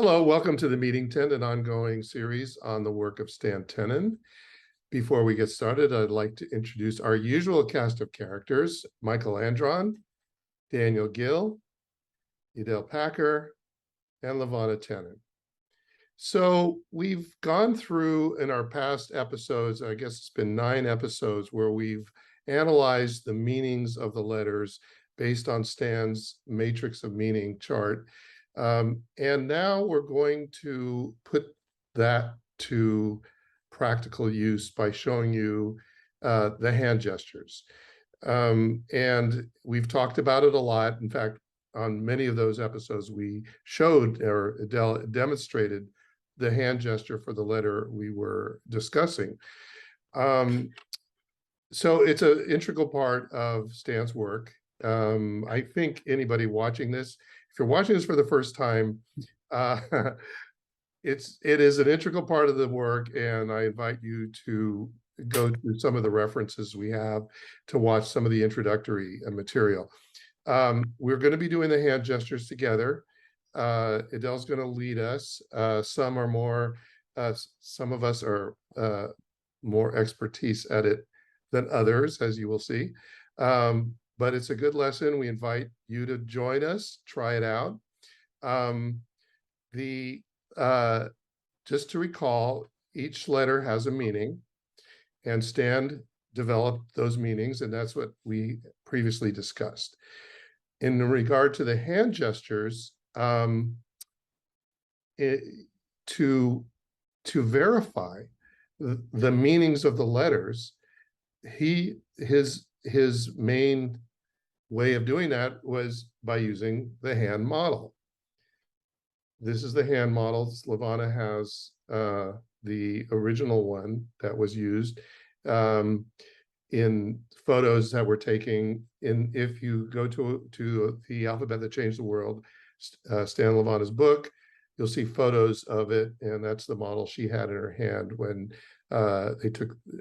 Hello, welcome to the Meeting 10, an ongoing series on the work of Stan Tenen. Before we get started, I'd like to introduce our usual cast of characters: Michael Andron, Daniel Gill, Idelle Packer, and Levana Tenen. So we've gone through in our past episodes, I guess it's been 9 episodes, where we've analyzed the meanings of the letters based on Stan's matrix of meaning chart. And now we're going to put that to practical use by showing you the hand gestures. And we've talked about it a lot. In fact, on many of those episodes, we showed or demonstrated the hand gesture for the letter we were discussing. So it's an integral part of Stan's work. I think anybody watching this, if you're watching this for the first time, it is an integral part of the work, and I invite you to go through some of the references we have to watch some of the introductory material. We're going to be doing the hand gestures together. Idelle's going to lead us. Some of us are more expertise at it than others, as you will see. But it's a good lesson. We invite you to join us, try it out. Just to recall, each letter has a meaning, and Stan developed those meanings, and that's what we previously discussed. In regard to the hand gestures, to verify the meanings of the letters, his main way of doing that was by using the hand model. This is the hand model. Levana has the original one that was used in photos that we're taking. If you go to the Alphabet That Changed the World, Stan Levana's book, you'll see photos of it, and that's the model she had in her hand when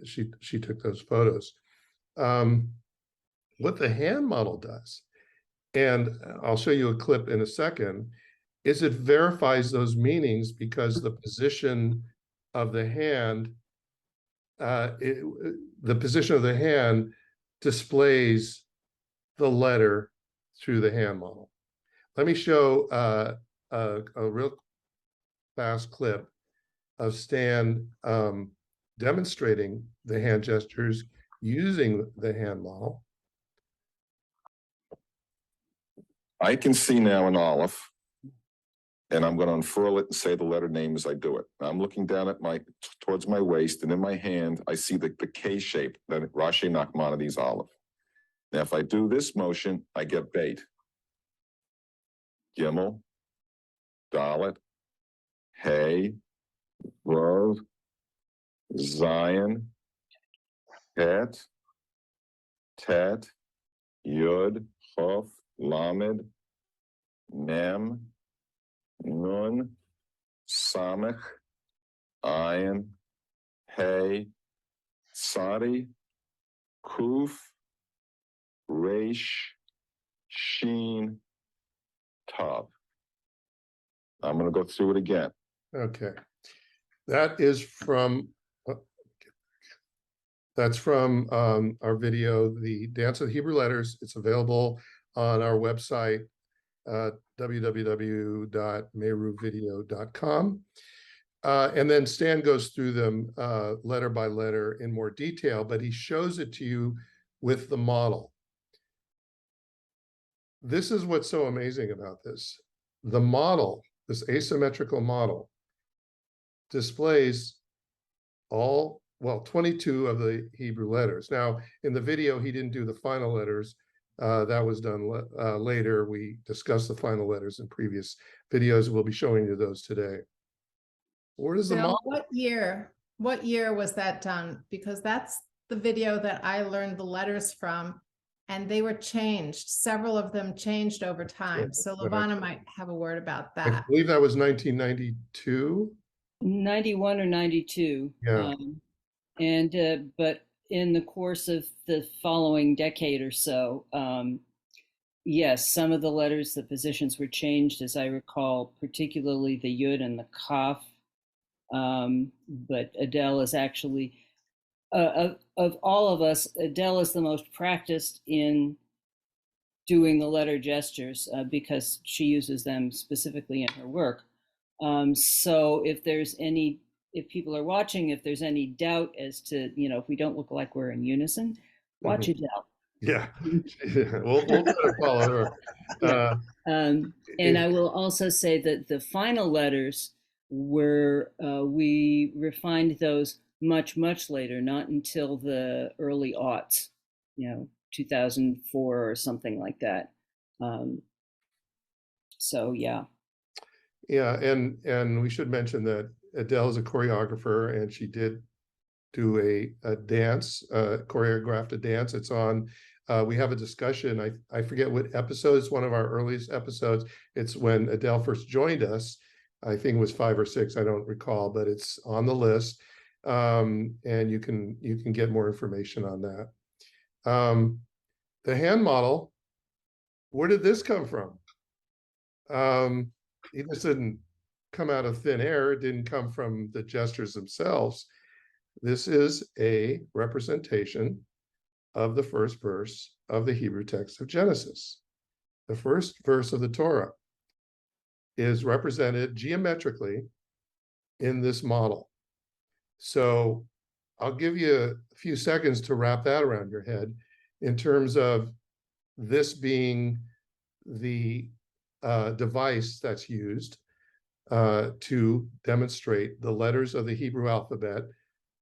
she took those photos. What the hand model does, and I'll show you a clip in a second, is it verifies those meanings because the position of the hand, displays the letter through the hand model. Let me show a real fast clip of Stan demonstrating the hand gestures using the hand model. I can see now an olive, and I'm going to unfurl it and say the letter name as I do it. I'm looking down at towards my waist, and in my hand, I see the K shape, the Rashi Nachmanides olive. Now, if I do this motion, I get bait. Gimel, Dalet, Hey, Rov, Zion, Het, Tet, Yud, Chof, Lamed, Mem, Nun, Samech, Ayin, Hey, Sadi, Kuf, Resh, Sheen, Tav. I'm going to go through it again. Okay, that's from our video, The Dance of the Hebrew Letters. It's available on our website, www.meruvideo.com. And then Stan goes through them letter by letter in more detail, but he shows it to you with the model. This is what's so amazing about this. The model, this asymmetrical model, displays 22 of the Hebrew letters. Now, in the video, he didn't do the final letters. That was done later. We discussed the final letters in previous videos. We'll be showing you those today. Where does the model? What year was that done? Because that's the video that I learned the letters from, and they were changed. Several of them changed over time. So Levana might have a word about that. I believe that was 1992. 91 or 92. Yeah. But in the course of the following decade or so, yes, some of the letters, the positions were changed, as I recall, particularly the yud and the kaf. But Idelle is actually, of all of us, Idelle is the most practiced in doing the letter gestures because she uses them specifically in her work. So if people are watching, if there's any doubt as to, if we don't look like we're in unison, watch Mhm. Idelle. Yeah, we'll try to follow her. Yeah. And If- I will also say that the final letters were, we refined those much, much later, not until the early aughts, 2004 or something like that. So, yeah. Yeah, and we should mention that Adele is a choreographer, and she did do a dance, choreographed a dance. It's on. We have a discussion. I forget what episode. It's one of our earliest episodes. It's when Adele first joined us. I think it was 5 or 6. I don't recall, but it's on the list, and you can get more information on that. The hand model. Where did this come from? This didn't come out of thin air. It didn't come from the gestures themselves. This is a representation of the first verse of the Hebrew text of Genesis. The first verse of the Torah is represented geometrically in this model. So I'll give you a few seconds to wrap that around your head in terms of this being the device that's used to demonstrate the letters of the Hebrew alphabet,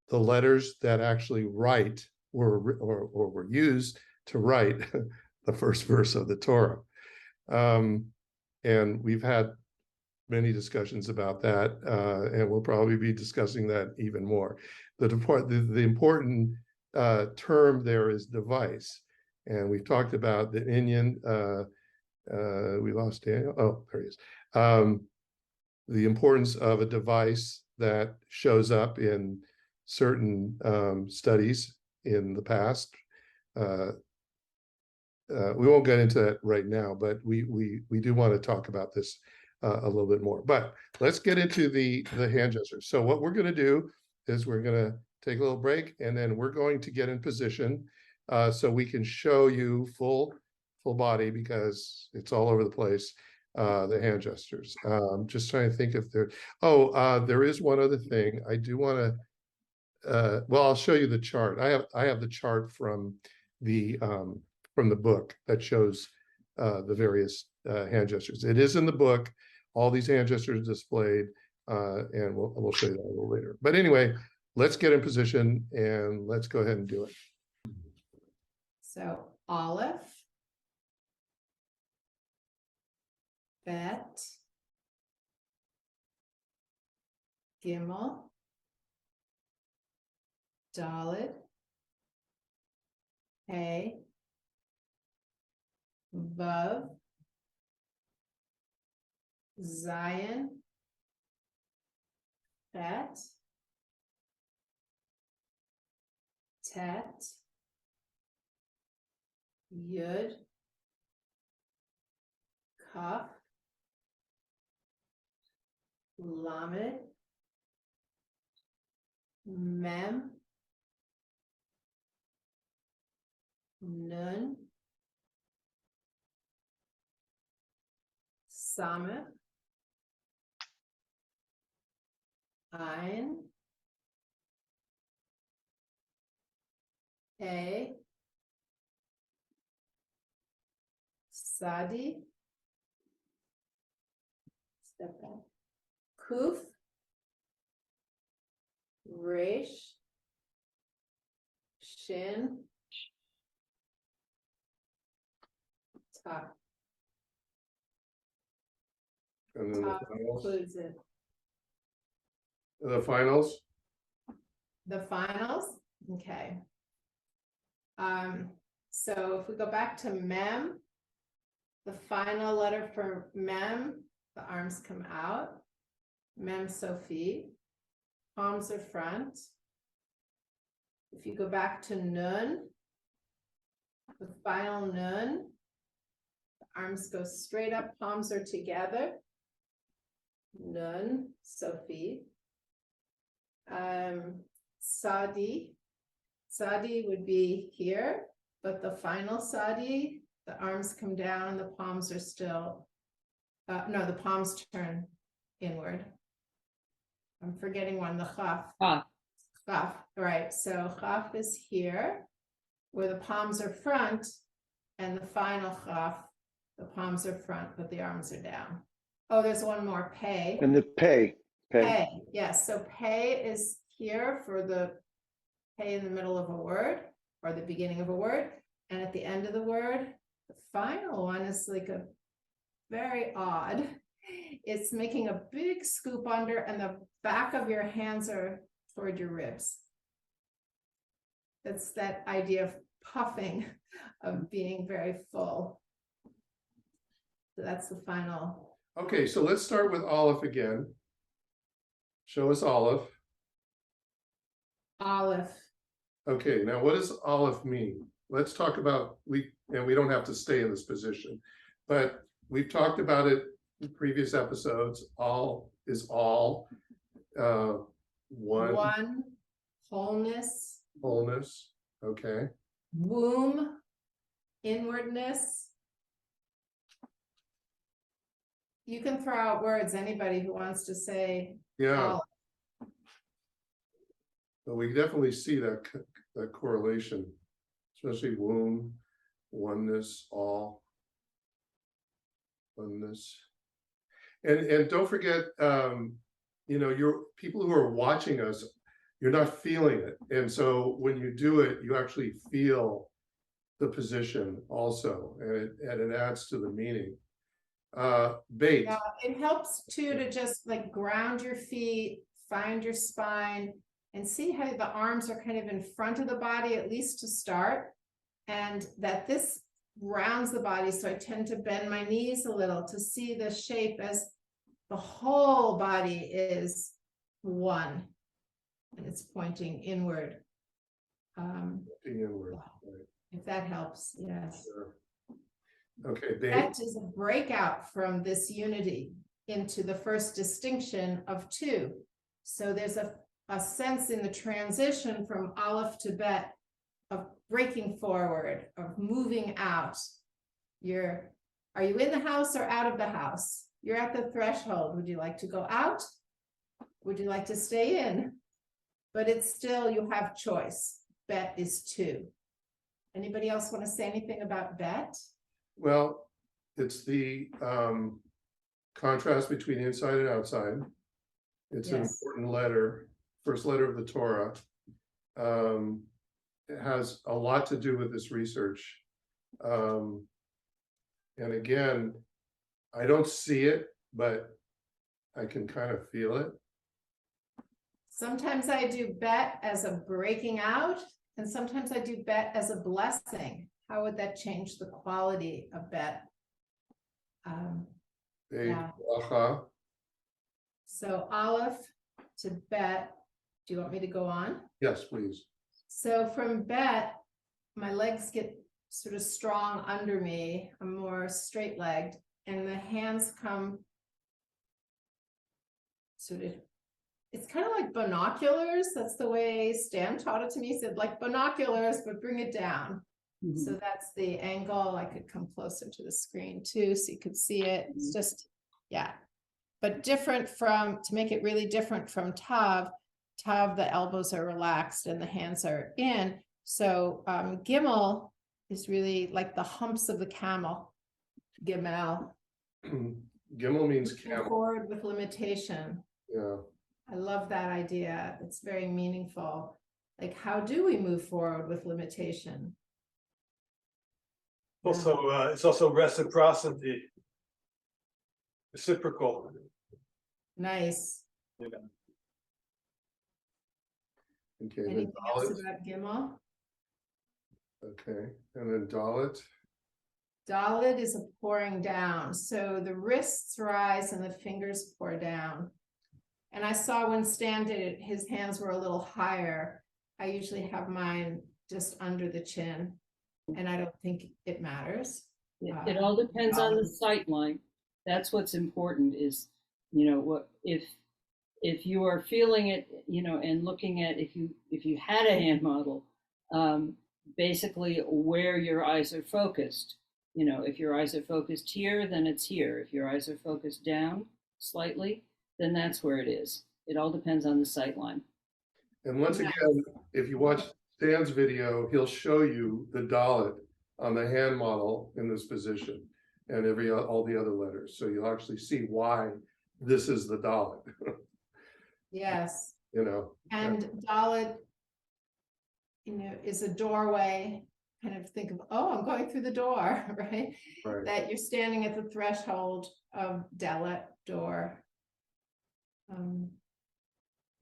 the letters that actually write or were used to write the first verse of the Torah. And we've had many discussions about that, and we'll probably be discussing that even more. The important term there is device, and we've talked about the Indian. We lost Daniel. Oh, there he is. The importance of a device that shows up in certain studies in the past. We won't get into that right now, but we do want to talk about this a little bit more. But let's get into the hand gestures. So what we're going to do is we're going to take a little break, and then we're going to get in position so we can show you full body, because it's all over the place. The hand gestures. Just trying to think if there. There is one other thing I do want to. Well, I'll show you the chart. I have the chart from the book that shows the various hand gestures. It is in the book. All these hand gestures displayed, and we'll show you that a little later. But anyway, let's get in position and let's go ahead and do it. So Aleph, Bet, Gimel, Dalet, Hey, Vav, Zion, Bet, Tet, Yud, Kaf, Lamed, Mem, Nun, Sameh, Ein, A, Sadi, step back, Kuf, Resh, Shin, Ta. And then Ta the finals. includes it. The finals. The finals, okay. So if we go back to Mem, the final letter for Mem, the arms come out. Mem Sophie, palms are front. If you go back to Nun, the final Nun, Arms go straight up, palms are together. Nun, Sophie. Sadi. Sadi would be here, but the final Sadi, the arms come down, the palms are still, no, the palms turn inward. I'm forgetting one, the Chaf. Chaf, right, so Chaf is here, where the palms are front, and the final Chaf, the palms are front, but the arms are down. Oh, there's one more, Pei. And the pay. Pei, yes, so Pei is here for the Pei in the middle of a word, or the beginning of a word, and at the end of the word, the final one is like a very odd. It's making a big scoop under, and the back of your hands are toward your ribs. That's that idea of puffing, of being very full. So that's the final. Okay, so let's start with Aleph again. Show us Aleph. Aleph. Okay, now what does Aleph mean? Let's talk about, and we don't have to stay in this position, but we've talked about it in previous episodes. All is all, One, wholeness. wholeness, okay. Womb, inwardness. You can throw out words, anybody who wants to say. Yeah, Aleph. but we definitely see that correlation, especially womb, oneness, all, oneness. And don't forget, you know, your people who are watching us, you're not feeling it. And so when you do it, you actually feel the position also, and it adds to the meaning. Bait. Yeah, it helps too to just like ground your feet, find your spine, and see how the arms are kind of in front of the body, at least to start, and that this rounds the body. So I tend to bend my knees a little to see the shape as the whole body is one, and it's pointing inward. Inward, right. If that helps, yes. Sure. Okay, bait. That is a breakout from this unity into the first distinction of two. So there's a sense in the transition from Aleph to Bet of breaking forward, of moving out. Are you in the house or out of the house? You're at the threshold. Would you like to go out? Would you like to stay in? But it's still, you have choice. Bet is two. Anybody else want to say anything about Bet? Well, it's the contrast between inside and outside. It's an Yes. important letter, first letter of the Torah. It has a lot to do with this research. And again, I don't see it, but I can kind of feel it. Sometimes I do Bet as a breaking out, and sometimes I do Bet as a blessing. How would that change the quality of Bet? Beit, Yeah. bracha. So Aleph to Bet. Do you want me to go on? Yes, please. So from Bet, my legs get sort of strong under me. I'm more straight-legged, and the hands come sort of, it's kind of like binoculars. That's the way Stan taught it to me. He said, like binoculars, but bring it down. Mhm. So that's the angle. I could come closer to the screen too, so you could see it. It's just, yeah. But different from, to make it really different from Tav, the elbows are relaxed and the hands are in. So Gimel is really like the humps of the camel. Gimel. Gimel means Moving camel. forward with limitation. Yeah. I love that idea. It's very meaningful. Like, how do we move forward with limitation? Also, it's also reciprocity, reciprocal. Nice. Yeah. Okay. Then Anything else Dalet. about Gimel? Okay. And then Dalet. Dalet is a pouring down. So the wrists rise and the fingers pour down. And I saw when Stan did it, his hands were a little higher. I usually have mine just under the chin, and I don't think it matters. It all depends on the sight line. That's what's important is, what if you are feeling it, and looking at if you had a hand model, basically where your eyes are focused. If your eyes are focused here, then it's here. If your eyes are focused down slightly, then that's where it is. It all depends on the sight line. And once again, if you watch Stan's video, he'll show you the Dalit on the hand model in this position and all the other letters. So you'll actually see why this is the Dalit. Yes. And Dalit, is a doorway. Kind of think of, oh, I'm going through the door, right? right. That you're standing at the threshold of Dalit door.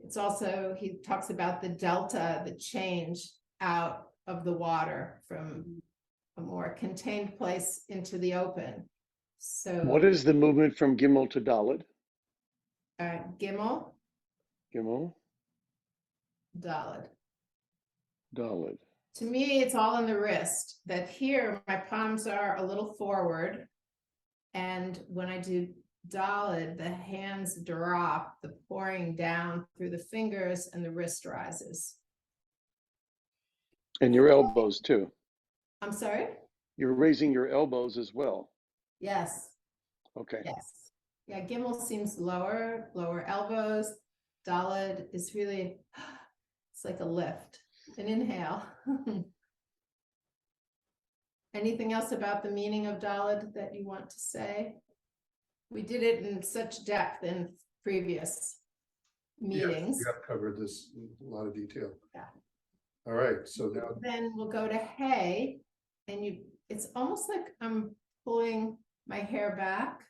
It's also, he talks about the delta, the change out of the water from a more contained place into the open. So what is the movement from Gimel to Dalet? Gimel, Gimel, Dalet. Dalet. To me, it's all in the wrist, that here my palms are a little forward. And when I do Dalet, the hands drop, the pouring down through the fingers and the wrist rises. And your elbows too. I'm sorry? You're raising your elbows as well. Yes. Okay. Yes. Yeah, Gimel seems lower elbows. Dalet is really, it's like a lift, an inhale. Anything else about the meaning of Dalet that you want to say? We did it in such depth in previous meetings. Yes, we have covered this in a lot of detail. Yeah. All right, so now Then we'll go to hey, and it's almost like I'm pulling my hair back.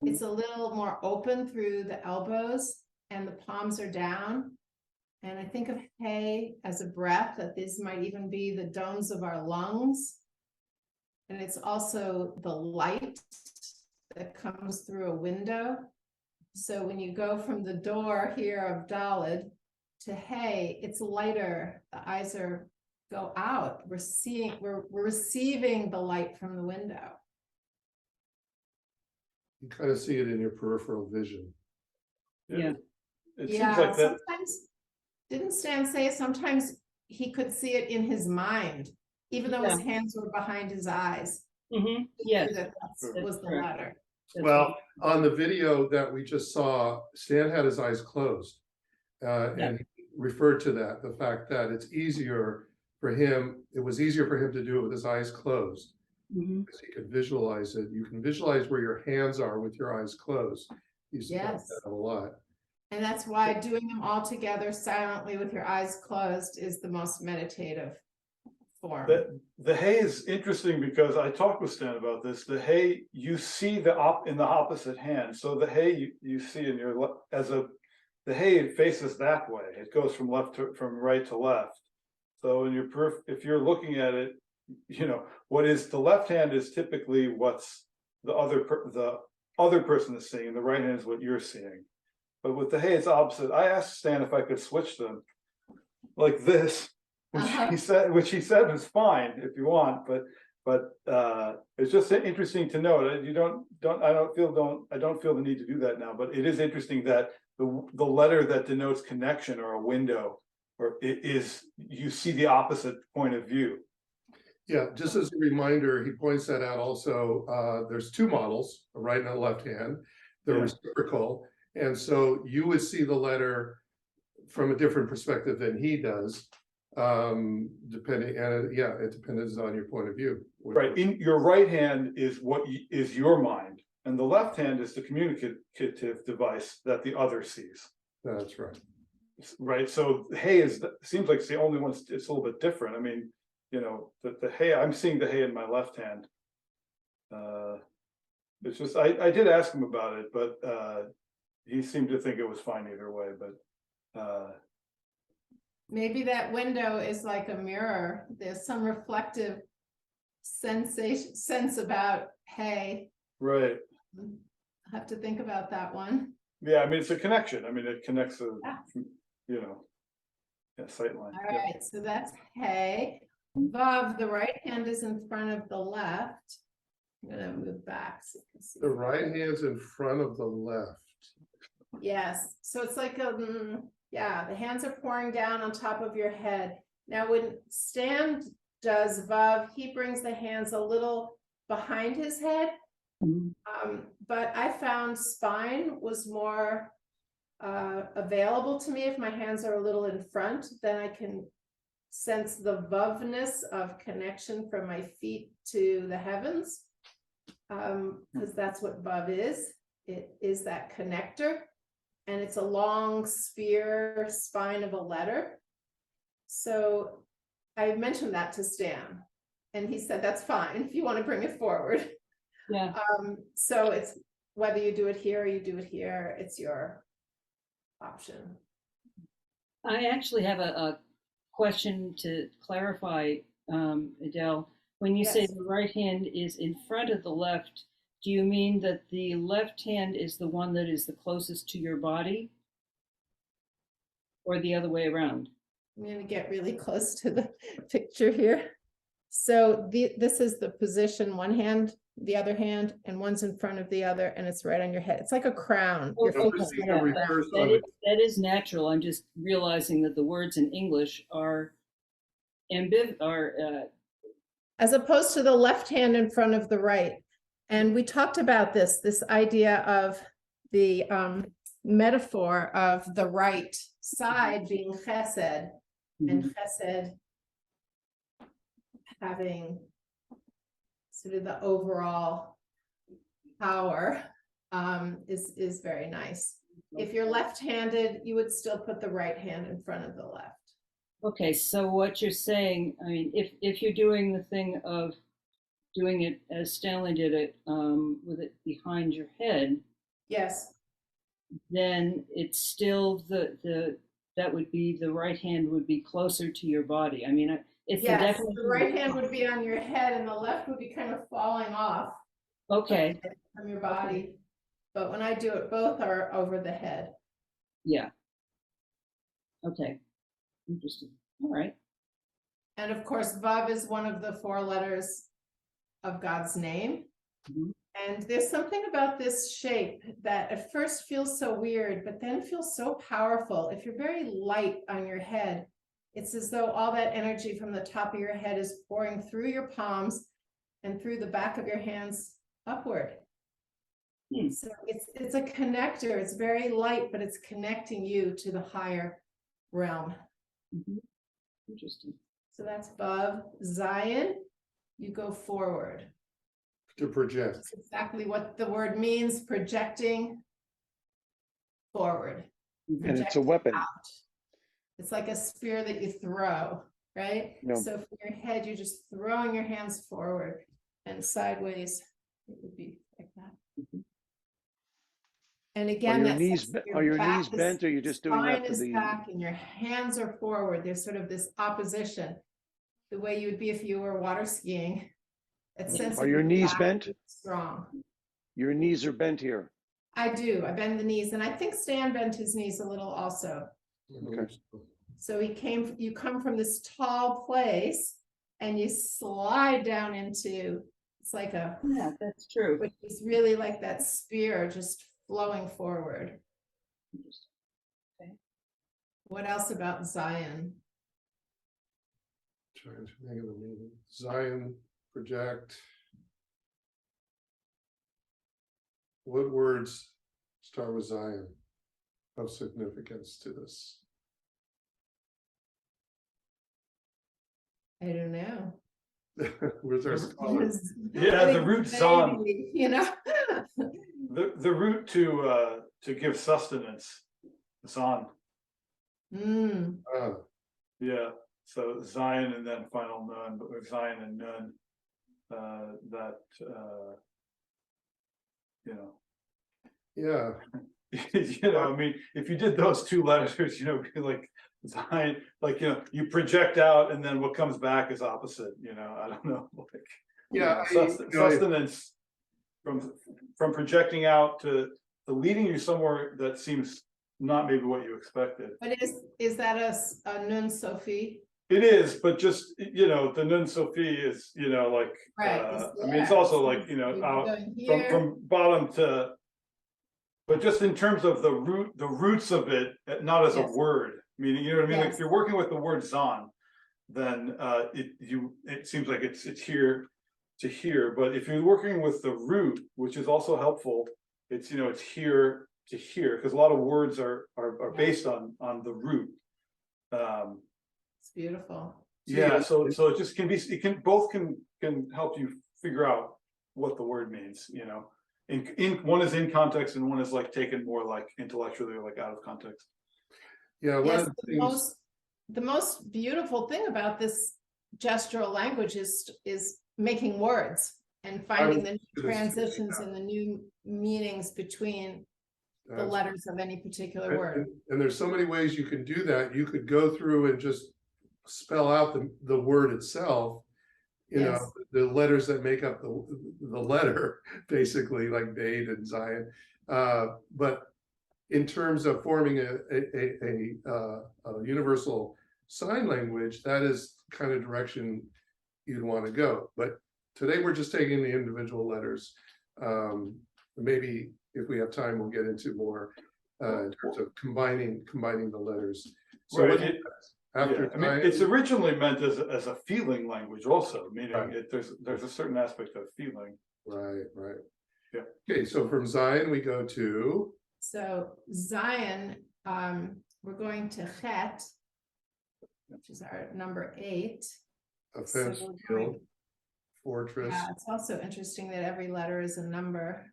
It's a little more open through the elbows and the palms are down. And I think of hey as a breath, that these might even be the domes of our lungs. And it's also the light that comes through a window. So when you go from the door here of Dalet to hey, it's lighter. The eyes go out. We're receiving the light from the window. you kind of see it in your peripheral vision. Yeah. It seems like that. Sometimes, didn't Stan say sometimes he could see it in his mind, even though his hands were behind his eyes? Mm-hmm. Yes. That was the correct. letter. Well, on the video that we just saw, Stan had his eyes closed. And he referred to that, the fact that it's easier for him, it was easier for him to do it with his eyes closed. Mm-hmm. Because he could visualize it. You can visualize where your hands are with your eyes closed. He's Yes. that a lot. And that's why doing them all together silently with your eyes closed is the most meditative form. The hay is interesting because I talked with Stan about this. The hay, you see in the opposite hand. So the hay you see in your the hay faces that way. It goes from right to left. So in your if you're looking at it, what is the left hand is typically what's the other person is seeing, and the right hand is what you're seeing. But with the hay, it's opposite. I asked Stan if I could switch them like this, which he said was fine if you want, but it's just interesting to know that I don't feel the need to do that now. But it is interesting that the letter that denotes connection or a window, or it is, you see the opposite point of view. Yeah, just as a reminder, he points that out also. There's two models, a right and a left hand. They're reciprocal. And so you would see the letter from a different perspective than he does, depending, and it depends on your point of view. Right, in your right hand is is your mind, and the left hand is the communicative device that the other sees. That's right. Right, so hay seems like it's the only one. It's a little bit different. I mean, the hay, I'm seeing the hay in my left hand. It's just, I did ask him about it, but he seemed to think it was fine either way, but Maybe that window is like a mirror. There's some reflective sense about hay. right. I have to think about that one. Yeah, I mean, it's a connection. I mean, it connects sight line. All right, so that's hey. Vav, the right hand is in front of the left. I'm gonna move back so you can see. The right hand's in front of the left. Yes, so it's like yeah, the hands are pouring down on top of your head. Now, when Stan does Vav, he brings the hands a little behind his head. Mhm. But I found spine was more available to me. If my hands are a little in front, then I can sense the Vavness of connection from my feet to the heavens. Because that's what Vav is. It is that connector. And it's a long spear spine of a letter. So I mentioned that to Stan, and he said, that's fine if you want to bring it forward. Yeah. So it's whether you do it here or you do it here, it's your option. I actually have a question to clarify, Idelle. When you say Yes. the right hand is in front of the left, do you mean that the left hand is the one that is the closest to your body? Or the other way around? I'm going to get really close to the picture here. So this is the position, one hand, the other hand, and one's in front of the other, and it's right on your head. It's like a crown. Your Okay, focus is yeah, on reverse. that. First on the- that is natural. I'm just realizing that the words in English are As opposed to the left hand in front of the right. And we talked about this idea of the metaphor of the right side being chesed, and chesed having sort of the overall power is very nice. If you're left-handed, you would still put the right hand in front of the left. Okay, so what you're saying, I mean, if you're doing the thing of doing it as Stanley did it, with it behind your head, Yes. then it's still that would be the right hand would be closer to your body. I mean, it's the Yes, definition. the right hand would be on your head and the left would be kind of falling off Okay, from your body. But when I do it, both are over the head. yeah. Okay, interesting. All right. And of course, Vav is one of the 4 letters of God's name. Mhm. And there's something about this shape that at first feels so weird, but then feels so powerful. If you're very light on your head, it's as though all that energy from the top of your head is pouring through your palms and through the back of your hands upward. Hmm. So it's a connector. It's very light, but it's connecting you to the higher realm. Mhm. Interesting. So that's Vav. Zion, you go forward. To project. That's exactly what the word means, projecting forward. And it's a Projecting weapon. out. It's like a spear that you throw, right? Yeah. So from your head, you're just throwing your hands forward and sideways. It would be like that. And again, your that knees sense that are your back knees is- bent, or you're just doing that spine for is the? back and your hands are forward. There's sort of this opposition, the way you would be if you were water skiing. That sense Are of your knees back bent? is strong. Your knees are bent here. I do. I bend the knees, and I think Stan bent his knees a little also. Okay. So you come from this tall place and you slide down into, it's like Yeah, that's true. which is really like that spear just flowing forward. Interesting. Okay. What else about Zion? Trying to think of the meaning. Zion, project. What words start with Zion of significance to this? I don't know. Where's our scholar? Yeah, I the think root Zon. maybe, you know. The root to give sustenance, Zon. Mm, Yeah, so Zion and then final Nun, but with Zion and Nun, you know. yeah, You know, I mean, if you did those 2 letters, you know, like Zion, like, you know, you project out and then what comes back is opposite, you know, I don't know. Like, yeah. sustenance from projecting out to leading you somewhere that seems not maybe what you expected. but is that a Nun Sophie? It is, but just, the Nun Sophie is, like, Right, I mean, it's also like, out from bottom to. But just in terms of the roots of it, not as a Yes. word, meaning, you know what I mean? Like, Yes. if you're working with the word Zon, then it seems like it's here to here, but if you're working with the root, which is also helpful, it's here to here, because a lot of words are based on the root. It's beautiful. Yeah, so it just can be, both can help you figure out what the word means, in one is in context and one is like taken more like intellectually or like out of context. Yeah, one Yes, of the things, the most beautiful thing about this gestural language is making words and finding the new transitions and the new meanings between the letters of any particular word. and there's so many ways you can do that. You could go through and just spell out the word itself, Yes. the letters that make up the letter, basically, like Dade and Zion. But in terms of forming a universal sign language, that is kind of direction you'd want to go. But today we're just taking the individual letters. Maybe if we have time, we'll get into more in terms of combining the letters. So Right. after I mean, it's originally meant as a feeling language also, meaning Right. there's a certain aspect of feeling. Right. Yeah. Okay, so from Zion we go to So Zion, we're going to Chet, which is our number 8. a So fence, we're field, going- fortress. Yeah, it's also interesting that every letter is a number.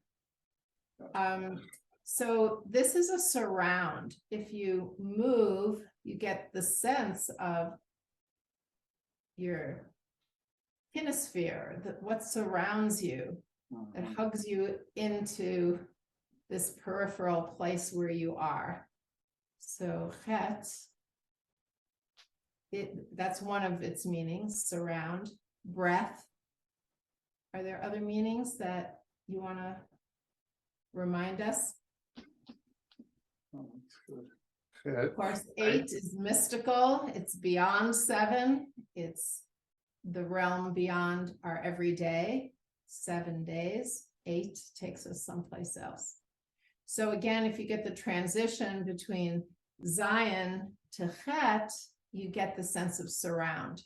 So this is a surround. If you move, you get the sense of your kinesphere, what surrounds you, that hugs you into this peripheral place where you are. So Chet, that's one of its meanings, surround, breath. Are there other meanings that you want to remind us? Oh, that's good. Chet. Of course, 8 is mystical. It's beyond 7. It's the realm beyond our everyday. 7 days. 8 takes us someplace else. So again, if you get the transition between Zion to Chet, you get the sense of surround.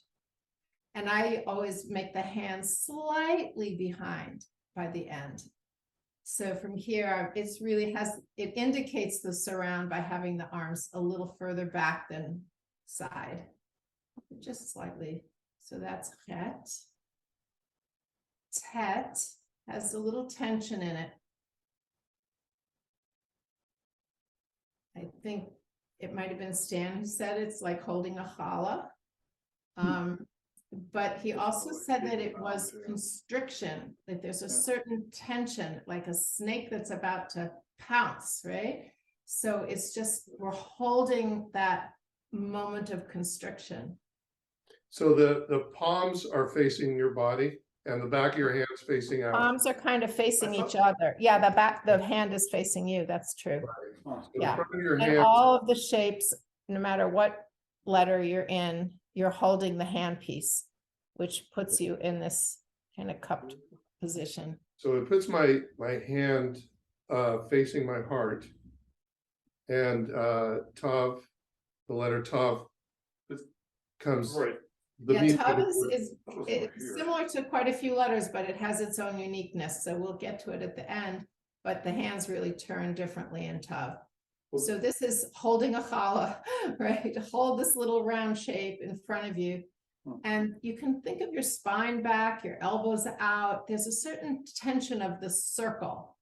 And I always make the hands slightly behind by the end. So from here, it indicates the surround by having the arms a little further back than side, just slightly. So that's Chet. Tet has a little tension in it. I think it might have been Stan who said it's like holding a challah. But he also said that it was constriction, that there's a certain tension, like a snake that's about to pounce, right? So it's just, we're holding that moment of constriction. So the palms are facing your body and the back of your hands facing out. Palms are kind of facing I each thought- other. Yeah, the hand is facing you. That's true. Huh. So the Yeah. front of your And hand, all of the shapes, no matter what letter you're in, you're holding the handpiece, which puts you in this kind of cupped position. so it puts my hand facing my heart. And Tav, the letter Tav comes. Right. the Yeah, meaning of Tav the is, word. is That was over it's here. similar to quite a few letters, but it has its own uniqueness. So we'll get to it at the end. But the hands really turn differently in Tav. Well- So this is holding a challah, right? Hold this little round shape in front of you. And you can think of your spine back, your elbows out. There's a certain tension of the circle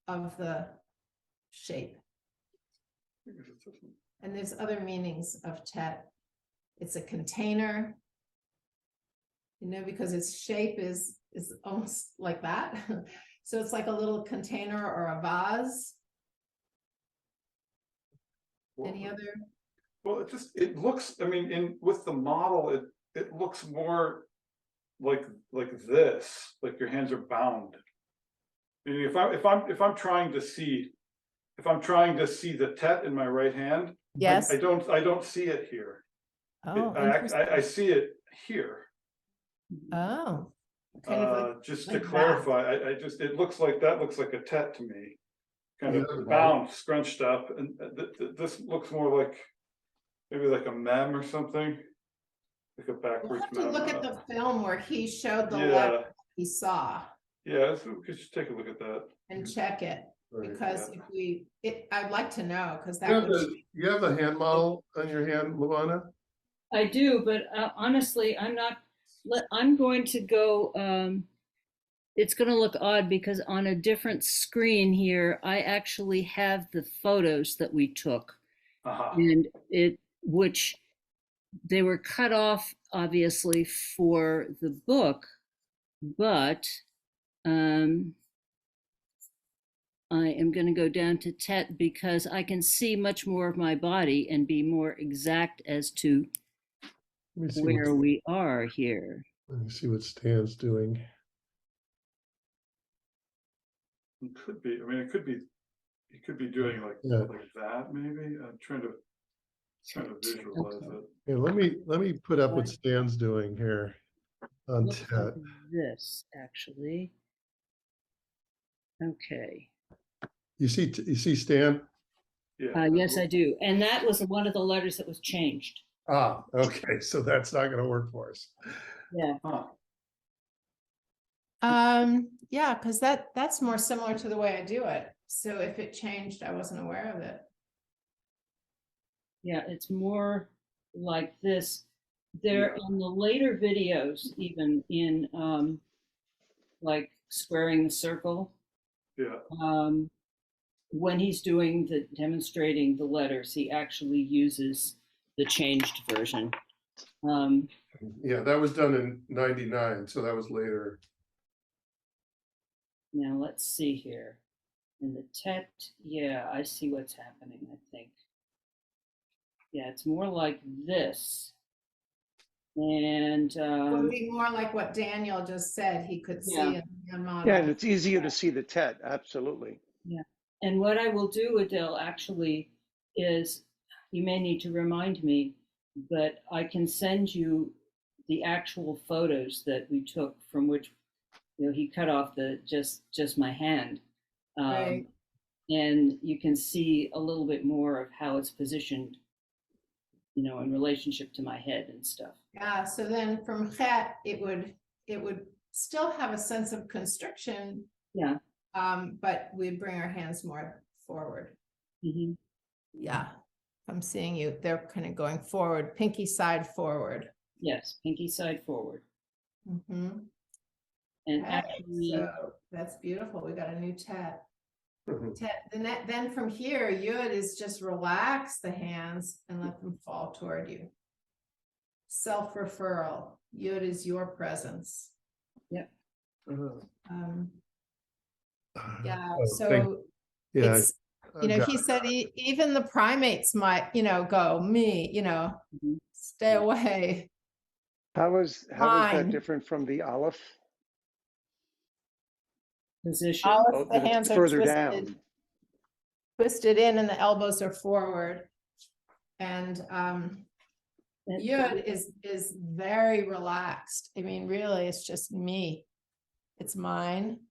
of the shape. And there's other meanings of Tet. It's a container, because its shape is almost like that. So it's like a little container or a vase. Any other? Well, it looks, I mean, with the model, it looks more like this, like your hands are bound. I mean, if I'm trying to see the tet in my right hand, Yes. I don't see it here. Oh, I interesting. see it here. Oh. Kind of like, Just like to that. clarify, it looks like that looks like a tet to me. Kind Yeah, of right. bound, scrunched up, and this looks more like maybe like a mem or something, like a we'll backwards have to mem. look at the film where he showed the Yeah, letter he saw yeah. So we could just take a look at that. and check it. Right. Because I'd like to know, because You that have would. you have the hand model on your hand, Luana? I do, but honestly, I'm going to go, it's going to look odd because on a different screen here, I actually have the photos that we took, and which they were cut off obviously for the book, but I am going to go down to Tet because I can see much more of my body and be more exact as to Let me see where we are here. let me see what Stan's doing. It could be. I mean, it could be. He could be doing like that. Maybe. I'm trying to visualize Okay. it. Here, let me put up what Stan's doing here on Looks Tet. like this actually. Okay. You see Stan? Yeah. Yes, I do. And that was one of the letters that was changed. Ah, okay, so that's not gonna work for us. Yeah. Huh. Yeah, because that's more similar to the way I do it. So if it changed, I wasn't aware of it. Yeah, it's more like this. There on the later videos, even in like squaring the circle, Yeah. when he's doing the demonstrating the letters, he actually uses the changed version. Yeah, that was done in '99, so that was later. Now let's see here. In the Tet, yeah, I see what's happening, I think. Yeah, it's more like this. And It would be more like what Daniel just said he could see Yeah. in the model. Yeah, and it's easier to see the tet, absolutely. yeah. And what I will do, Idelle, actually, is you may need to remind me, but I can send you the actual photos that we took from which he cut off the just my hand. Right. And you can see a little bit more of how it's positioned, in relationship to my head and stuff. Yeah, so then from het, it would still have a sense of constriction. Yeah. But we'd bring our hands more forward. Mm-hmm. Yeah, I'm seeing you. They're kind of going forward, pinky side forward. Yes, pinky side forward. Mm-hmm. And Okay, actually, so that's beautiful. We got a new tet. Mhm. Then from here, Yud is just relax the hands and let them fall toward you. Self-referral. Yud is your presence. Yep. Yeah, Oh, so yeah, it's, I got he it. said even the primates might, go, me, Mhm. stay away. How is that Fine. different from the Aleph? position. All Oh, of the that it's hands are further twisted in and the elbows are forward. And And- Yud is very relaxed. I mean, really, it's just me. It's mine.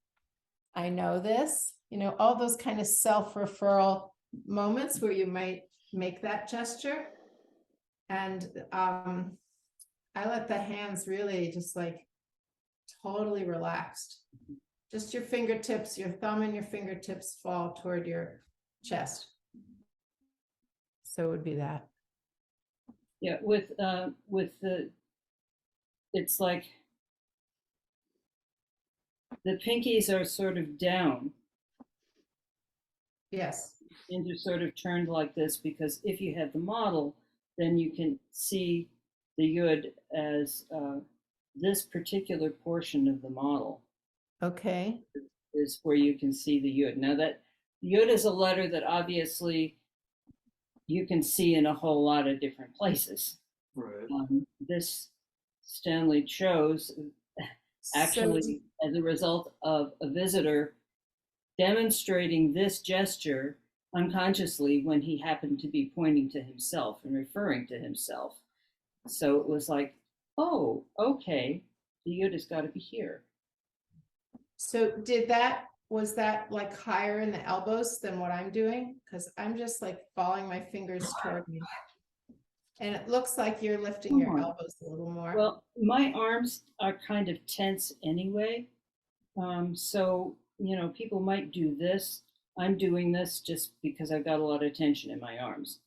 I know this, all those kind of self-referral moments where you might make that gesture. And I let the hands really just like totally relaxed. Just your fingertips, your thumb and your fingertips fall toward your chest. So it would be that. Yeah, with the, it's like the pinkies are sort of down Yes. and they're sort of turned like this because if you had the model, then you can see the Yud as this particular portion of the model. Okay. Is where you can see the Yud. Now that Yud is a letter that obviously you can see in a whole lot of different places. Right. This Stanley chose actually as a result of a visitor demonstrating this gesture unconsciously when he happened to be pointing to himself and referring to himself. So it was like, oh, okay, the yud has got to be here. So was that like higher in the elbows than what I'm doing? Because I'm just like falling my fingers toward me. And it looks like you're lifting your elbows a little more. Well, my arms are kind of tense anyway. So, people might do this. I'm doing this just because I've got a lot of tension in my arms.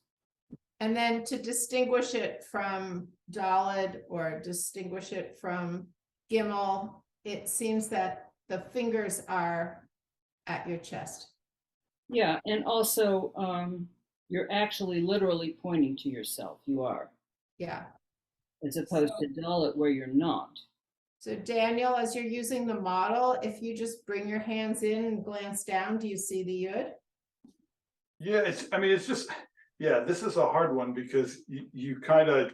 And then to distinguish it from Daled or distinguish it from Gimel, it seems that the fingers are at your chest. Yeah, and also you're actually literally pointing to yourself. You are. Yeah. As opposed to Dalet where you're not. So Daniel, as you're using the model, if you just bring your hands in and glance down, do you see the yud? Yeah, it's just, yeah, this is a hard one because you kind of,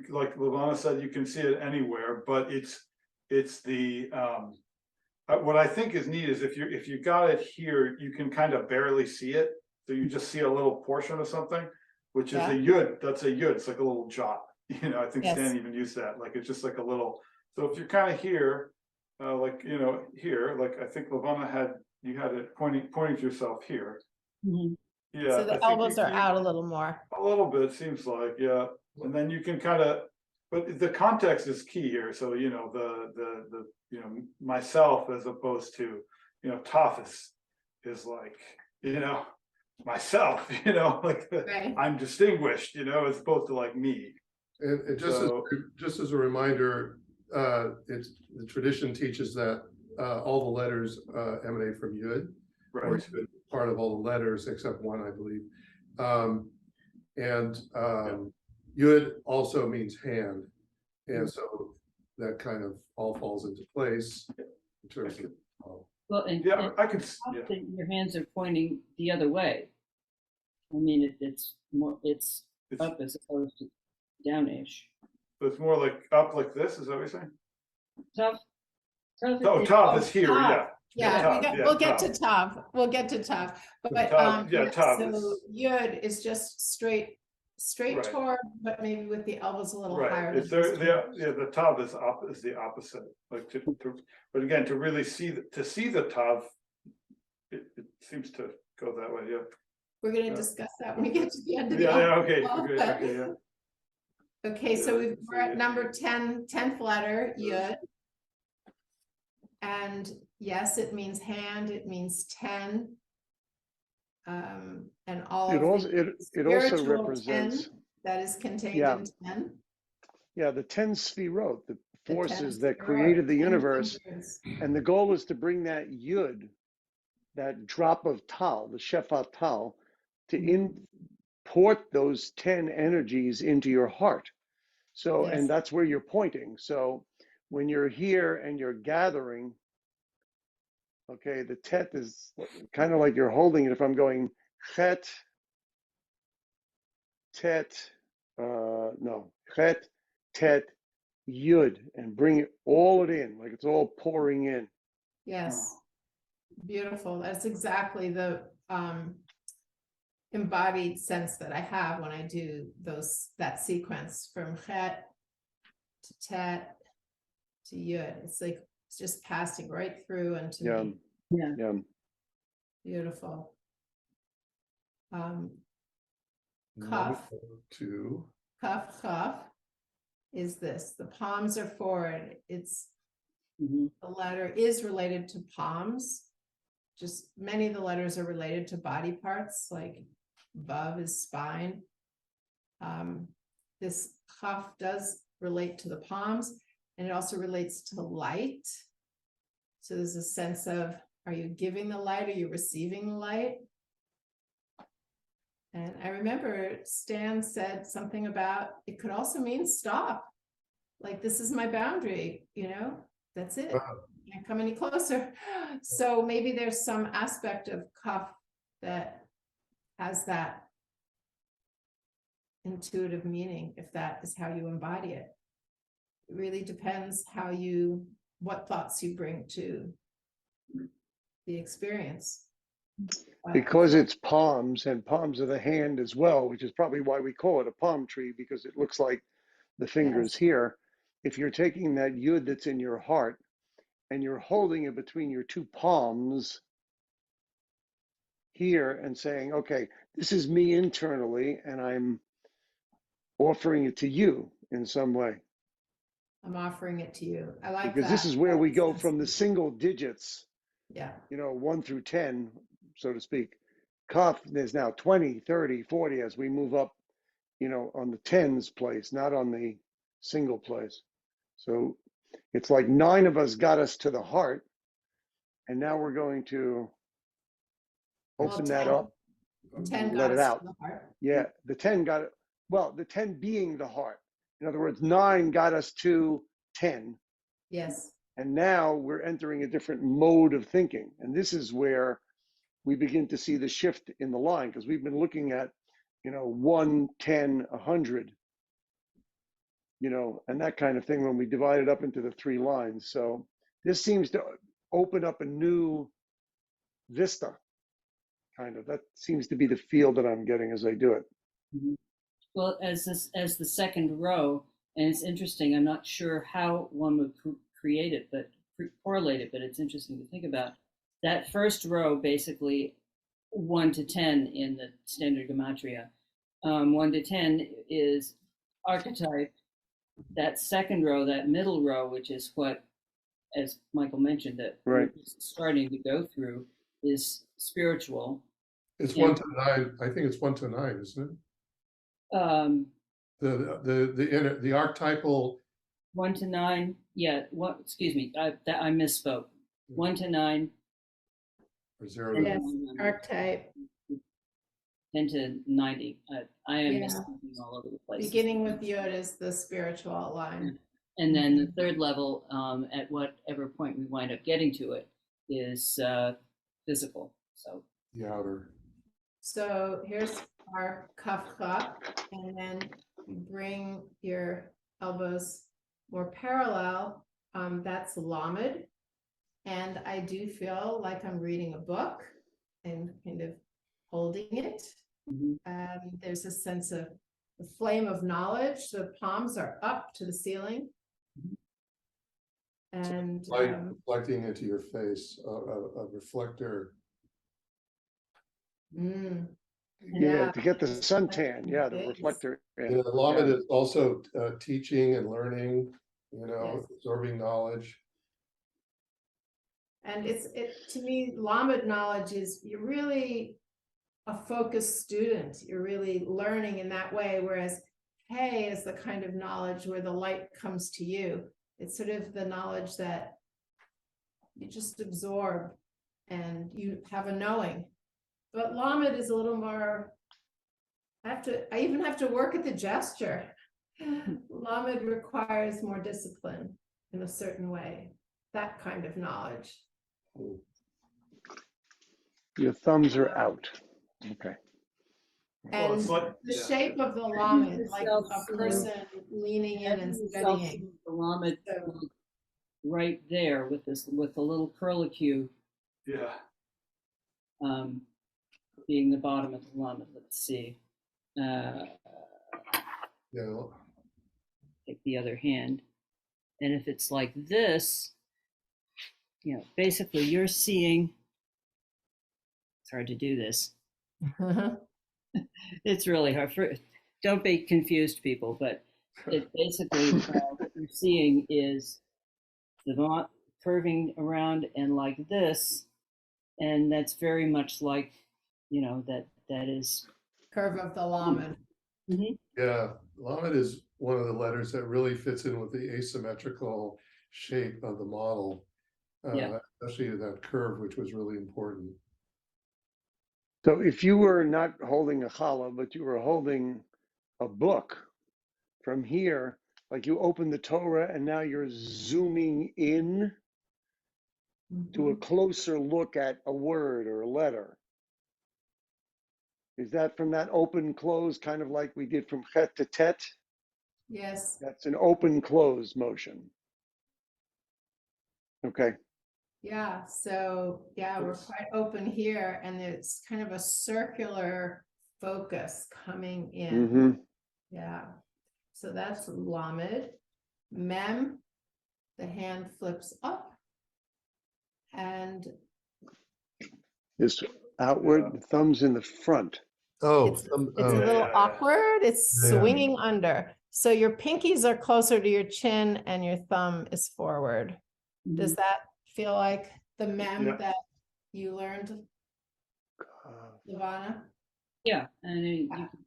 like Lavana said, you can see it anywhere, but it's the, what I think is neat is if you got it here, you can kind of barely see it. So you just see a little portion of something, which is a yud. That's a yud. It's like a little jot. I think Stan even used that. Like it's just like a little. So if you're kind of here, here, like I think Lavana you had it pointing to yourself here. Mm-hmm. Yeah. So the elbows are out a little more. A little bit seems like, yeah. And then you can kind of, but the context is key here. So the myself as opposed to Toph is like myself. Like Right. I'm distinguished. As opposed to like me. And just as a reminder, the tradition teaches that all the letters emanate from Yud, or Right. even part of all the letters except one, I believe. Yud also means hand, and so that kind of all falls into place in terms of. Well, and I could. Yeah. Your hands are pointing the other way. I mean, it's up as opposed to downish. So it's more like up like this. Is that what you're saying? Tough. Toph is here. Tav. Yeah. Yeah, we'll get to Tav. We'll get to Tav. But Tav so is- Yud is just straight Right. toward, but maybe with the elbows a little Right. higher. It's the Tav is the opposite. Like but again, to really see the Tav, it seems to go that way. Yeah. We're going to discuss that when we get to the end of the Yeah. Okay. article, Okay. but- Okay. Yeah. Okay, so Yeah, we're at number 10, 10th letter, Yud. And yes, it means hand, it means 10. And all It of also, the it also spiritual represents, 10 that is contained Yeah. in 10. yeah, the 10 Sfirot, the The 10 forces that Sefirot, created the 10 universe. wonders. And the goal is to bring that Yud, that drop of Tal, the Shephat Tal, to import those 10 energies into your heart. So, Yes. and that's where you're pointing. So when you're here and you're gathering, okay, the tet is kind of like you're holding it. If I'm going chet, tet, no, chet, tet, yud, and bring it all in, like it's all pouring in. Yes, beautiful. That's exactly the embodied sense that I have when I do that sequence from chet to tet to yud. It's like it's just passing right through into Yeah, me. yeah. Beautiful. Number Cuff. 2. Cuff is this. The palms are forward. It's Mhm. the letter is related to palms. Just many of the letters are related to body parts, like Vav is spine. This Chaf does relate to the palms, and it also relates to light. So there's a sense of, are you giving the light? Are you receiving the light? And I remember Stan said something about, it could also mean stop. Like, this is my boundary, that's it. Can't come any closer. So maybe there's some aspect of Kaf that has that intuitive meaning, if that is how you embody it. It really depends what thoughts you bring to the experience. Because it's palms, and palms of the hand as well, which is probably why we call it a palm tree, because it looks like the fingers Yes. here. If you're taking that yud that's in your heart and you're holding it between your two palms here and saying, okay, this is me internally, and I'm offering it to you in some way. I'm offering it to you. I like Because this that. is where That we makes go sense. from the single digits, Yeah. 1 through 10, so to speak. Kaf, there's now 20, 30, 40 as we move up, on the tens place, not on the single place. So it's like 9 of us got us to the heart, and now we're going to Well, open that 10. up, 10 and got let it us to out. the heart. Yeah, the 10 got it. Well, the 10 being the heart. In other words, 9 got us to 10. Yes. And now we're entering a different mode of thinking. And this is where we begin to see the shift in the line, because we've been looking at, 1, 10, 100, and that kind of thing when we divide it up into the 3 lines. So this seems to open up a new vista, kind of. That seems to be the feel that I'm getting as I do it. Mhm. Well, as the second row, and it's interesting. I'm not sure how one would create it, but correlate it. But it's interesting to think about. That first row, basically 1 to 10 in the standard gematria. 1 to 10 is archetype. That second row, that middle row, which is what, as Michael mentioned, that Right. we're starting to go through, is spiritual. It's Yeah. 1 to 9. I think it's 1 to 9, isn't it? Um, The archetypal. 1 to 9. Yeah. What? Excuse me. I misspoke. 1 to 9. Or 0 to Yes. Archetype. 10 to 90. I am Yeah. misspeaking all over the place. Beginning with yod is the spiritual line. And then the third level, at whatever point we wind up getting to it, is physical. So the outer. So here's our kafka, and then you bring your elbows more parallel. That's lamed. And I do feel like I'm reading a book and kind of holding it. There's a sense of the flame of knowledge. The palms are up to the ceiling. And Light reflecting into your face, a reflector. Yeah, to get the suntan. Yeah, the reflector. Yeah, lamed Yeah. is also teaching and learning, Yes. absorbing knowledge. And to me, lamed knowledge is you're really a focused student. You're really learning in that way. Whereas hey is the kind of knowledge where the light comes to you. It's sort of the knowledge that you just absorb and you have a knowing. But lamed is a little more, I even have to work at the gesture. Lamed requires more discipline in a certain way, that kind of knowledge. Your thumbs are out. Okay. Well, And it's like- the yeah. shape of the lamed, like a person leaning in and studying. the lamed So, right there with the little curlicue Yeah. being the bottom of the lamed. Let's see. Yeah. Take the other hand, and if it's like this, basically you're seeing. It's hard to do this. It's really hard. Don't be confused, people, but it basically what you're seeing is the knot curving around and like this, and that's very much like that is curve of the lamed. Yeah, lamed is one of the letters that really fits in with the asymmetrical shape of the model. Yeah. Especially that curve, which was really important. So if you were not holding a challah, but you were holding a book from here, like you open the Torah and now you're zooming in to a closer look at a word or a letter. Is that from that open close, kind of like we did from chet to tet? Yes. That's an open close motion. Okay. Yeah. So yeah, we're quite open here, and it's kind of a circular focus coming in. Yeah. So that's Lamed. Mem, the hand flips up. And This outward, the thumb's in the front. Oh, it's a little yeah. awkward. It's Yeah. swinging under. So your pinkies are closer to your chin and your thumb is forward. Does that feel like the mem Yeah. that you learned, Ivana? Yeah, and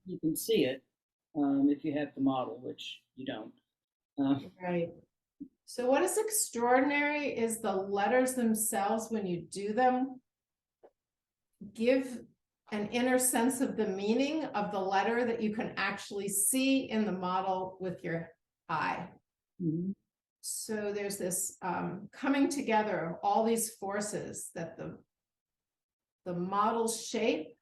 you can see it if you have the model, which you don't. Right. So what is extraordinary is the letters themselves, when you do them, give an inner sense of the meaning of the letter that you can actually see in the model with your eye. Mhm. So there's this coming together of all these forces, that the model's shape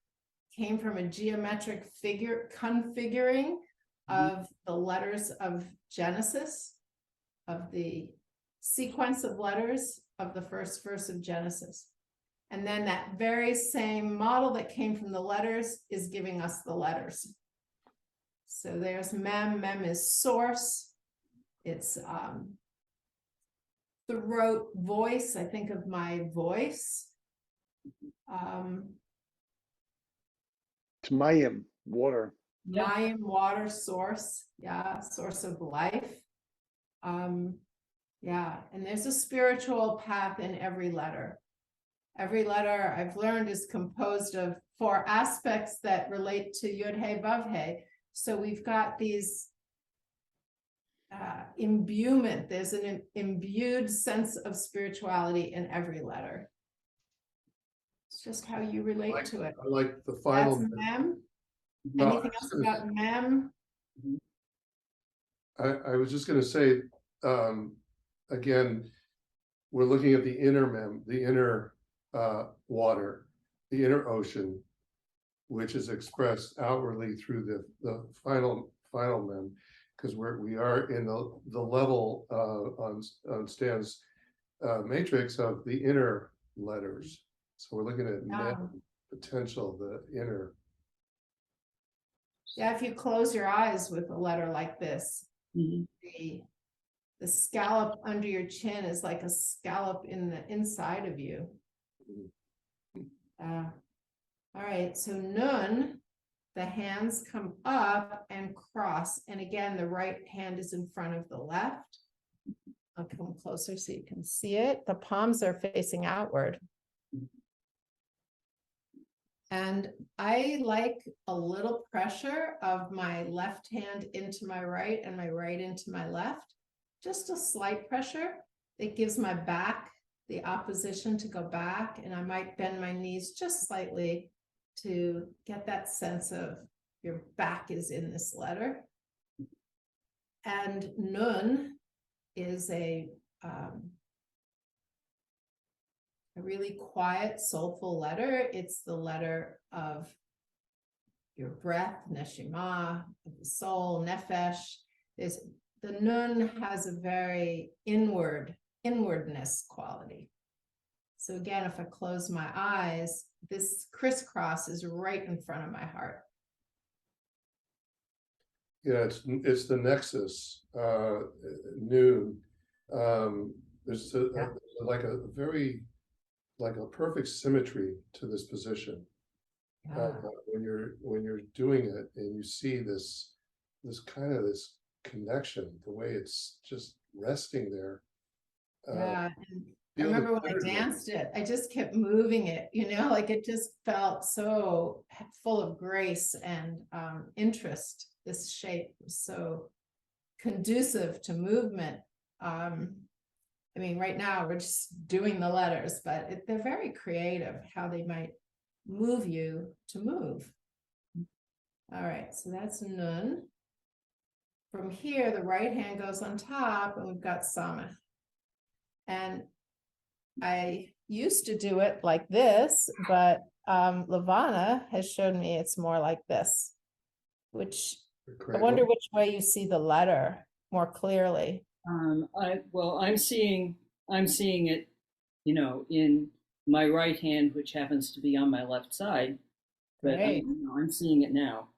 came from a geometric figure configuring of the letters of Genesis, of the sequence of letters of the first verse of Genesis. And then that very same model that came from the letters is giving us the letters. So there's mem. Mem is source. It's throat, voice. I think of my voice. It's Mayim, water. Yeah. Mayim, water, source. Yeah, source of life. Yeah, and there's a spiritual path in every letter. Every letter I've learned is composed of 4 aspects that relate to Yud He Vav He. So we've got these imbuement. There's an imbued sense of spirituality in every letter. It's just how you relate to it. I like the final. That's mem. No, I Anything was else gonna- about mem? I was just gonna say, again, we're looking at the inner mem, the inner water, the inner ocean, which is expressed outwardly through the final mem, because we are in the level on Stan's matrix of the inner letters. So we're looking at mem potential, the inner. Yeah, if you close your eyes with a letter like this, Mhm. the scallop under your chin is like a scallop in the inside of you. All right, so Nun, the hands come up and cross. And again, the right hand is in front of the left. I'll come closer so you can see it. The palms are facing outward. And I like a little pressure of my left hand into my right and my right into my left. Just a slight pressure. It gives my back the opposition to go back, and I might bend my knees just slightly to get that sense of your back is in this letter. And Nun is a really quiet, soulful letter. It's the letter of your breath, neshima, of the soul, nefesh. The Nun has a very inwardness quality. So again, if I close my eyes, this crisscross is right in front of my heart. Yeah, it's the nexus, noon. There's like a very, like a perfect symmetry to this position. When you're doing it and you see this kind of this connection, the way it's just resting there. Yeah, and I feel the remember when I pleasure. danced it, I just kept moving it, like it just felt so full of grace and interest. This shape was so conducive to movement. I mean, right now we're just doing the letters, but they're very creative how they might move you to move. All right, so that's Nun. From here, the right hand goes on top, and we've got Samach. And I used to do it like this, but Lavana has shown me it's more like this, which I wonder which way you see the letter more clearly. I'm seeing it, in my right hand, which happens to be on my left side, but Right. I'm seeing it now.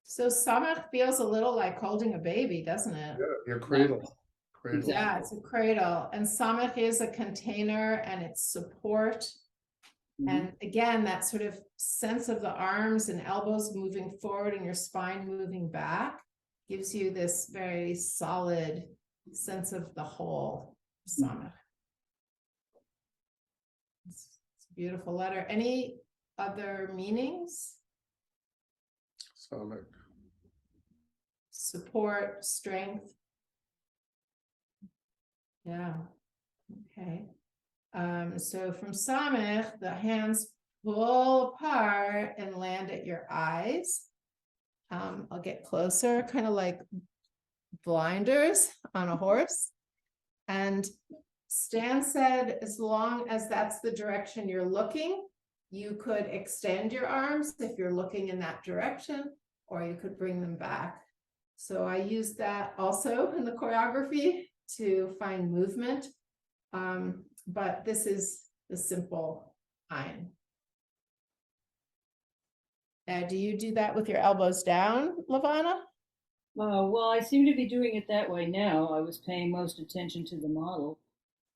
So samach feels a little like holding a baby, doesn't it? Yeah, your cradle. Cradle. Yeah, it's a cradle, and samach is a container and it's support. Mhm. And again, that sort of sense of the arms and elbows moving forward and your spine moving back gives you this very solid sense of the whole samach. It's a beautiful letter. Any other meanings? Stomach. Support, strength. Yeah. Okay. So from samach, the hands pull apart and land at your eyes. I'll get closer, kind of like blinders on a horse. And Stan said, as long as that's the direction you're looking, you could extend your arms if you're looking in that direction, or you could bring them back. So I used that also in the choreography to find movement. But this is the simple ayin. Do you do that with your elbows down, Lavana? Well, I seem to be doing it that way now. I was paying most attention to the model,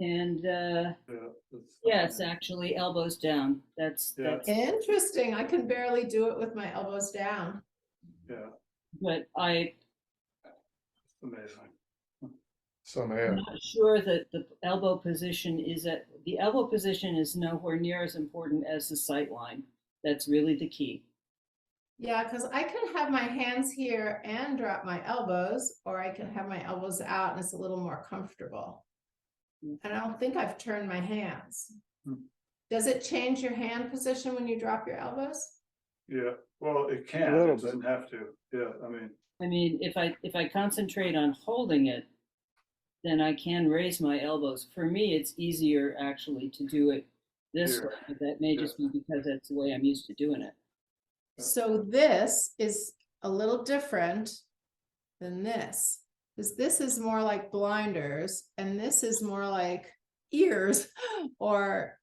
and yeah, it's actually elbows down. That's Interesting. I can barely do it with my elbows down. Yeah, but it's amazing. Some I'm air. not sure that the elbow position is nowhere near as important as the sight line. That's really the key. Yeah, because I can have my hands here and drop my elbows, or I can have my elbows out and it's a little more comfortable. And I don't think I've turned my hands. Does it change your hand position when you drop your elbows? Yeah, well, it can, A little it doesn't have to. Yeah, I mean, if I concentrate on holding it, then I can raise my elbows. For me, it's easier actually to do it this Here. way, but that may just be because that's the way I'm used to doing it. So this is a little different than this, because this is more like blinders and this is more like ears, or,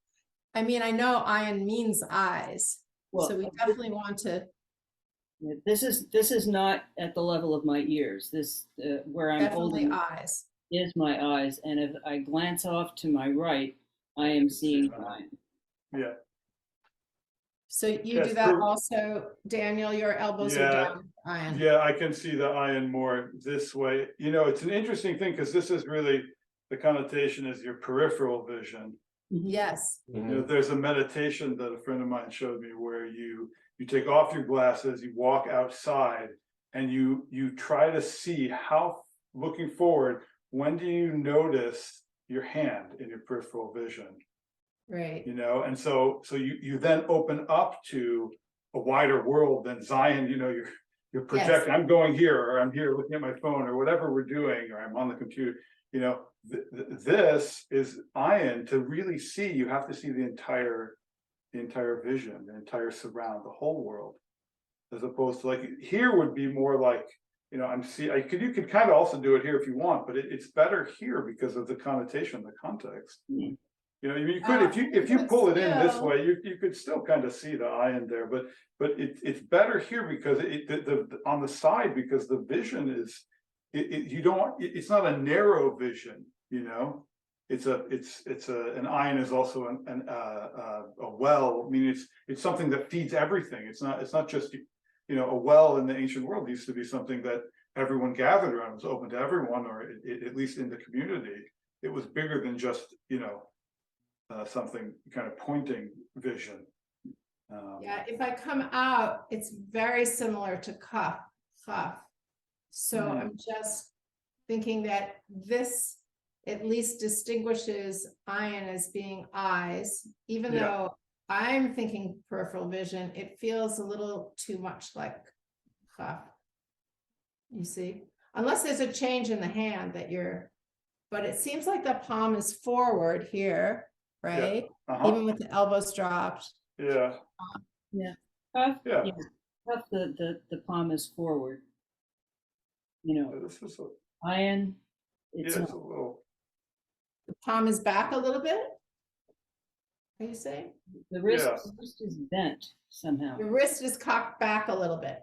I mean, I know ayin means eyes. Well, So we definitely want to this is not at the level of my ears. This where I'm definitely holding eyes. is my eyes, and if I glance off to my right, I am seeing mine. yeah. So you Yes, do that per- also, Daniel, your elbows are Yeah, down, ayin. Yeah, I can see the ayin more this way. You know, it's an interesting thing because this is really the connotation is your peripheral vision. Yes, You know, there's a meditation that a friend of mine showed me where you take off your glasses, you walk outside, and you try to see how, looking forward, when do you notice your hand in your peripheral vision? right. You know, and so you then open up to a wider world than Zion. You know, you're projecting. I'm going here, or I'm here looking at my phone, or whatever we're doing, or I'm on the computer. You know, this is ayin. To really see, you have to see the entire vision, the entire surround, the whole world, as opposed to like here would be more like, you know, you could kind of also do it here if you want, but it's better here because of the connotation, the context. You know, you could if you pull it in this way, you could still kind of see the ayin there, but it's better here because the on the side, because the vision is it's not a narrow vision, you know. An ayin is also a well. I mean, it's something that feeds everything. It's not just, you know, a well in the ancient world used to be something that everyone gathered around. It was open to everyone, or at least in the community. It was bigger than just, you know, something kind of pointing vision. Yeah, if I come out, it's very similar to kaf. So I'm just thinking that this at least distinguishes ayin as being eyes, even though I'm thinking peripheral vision, it feels a little too much like kaf. You see, unless there's a change in the hand that but it seems like the palm is forward here, right? Even with the elbows dropped. Yeah. Cuff the palm is forward. You know, This is ayin, it's a not. little. The palm is back a little bit. Are you saying? The wrist is bent somehow. Your wrist is cocked back a little bit.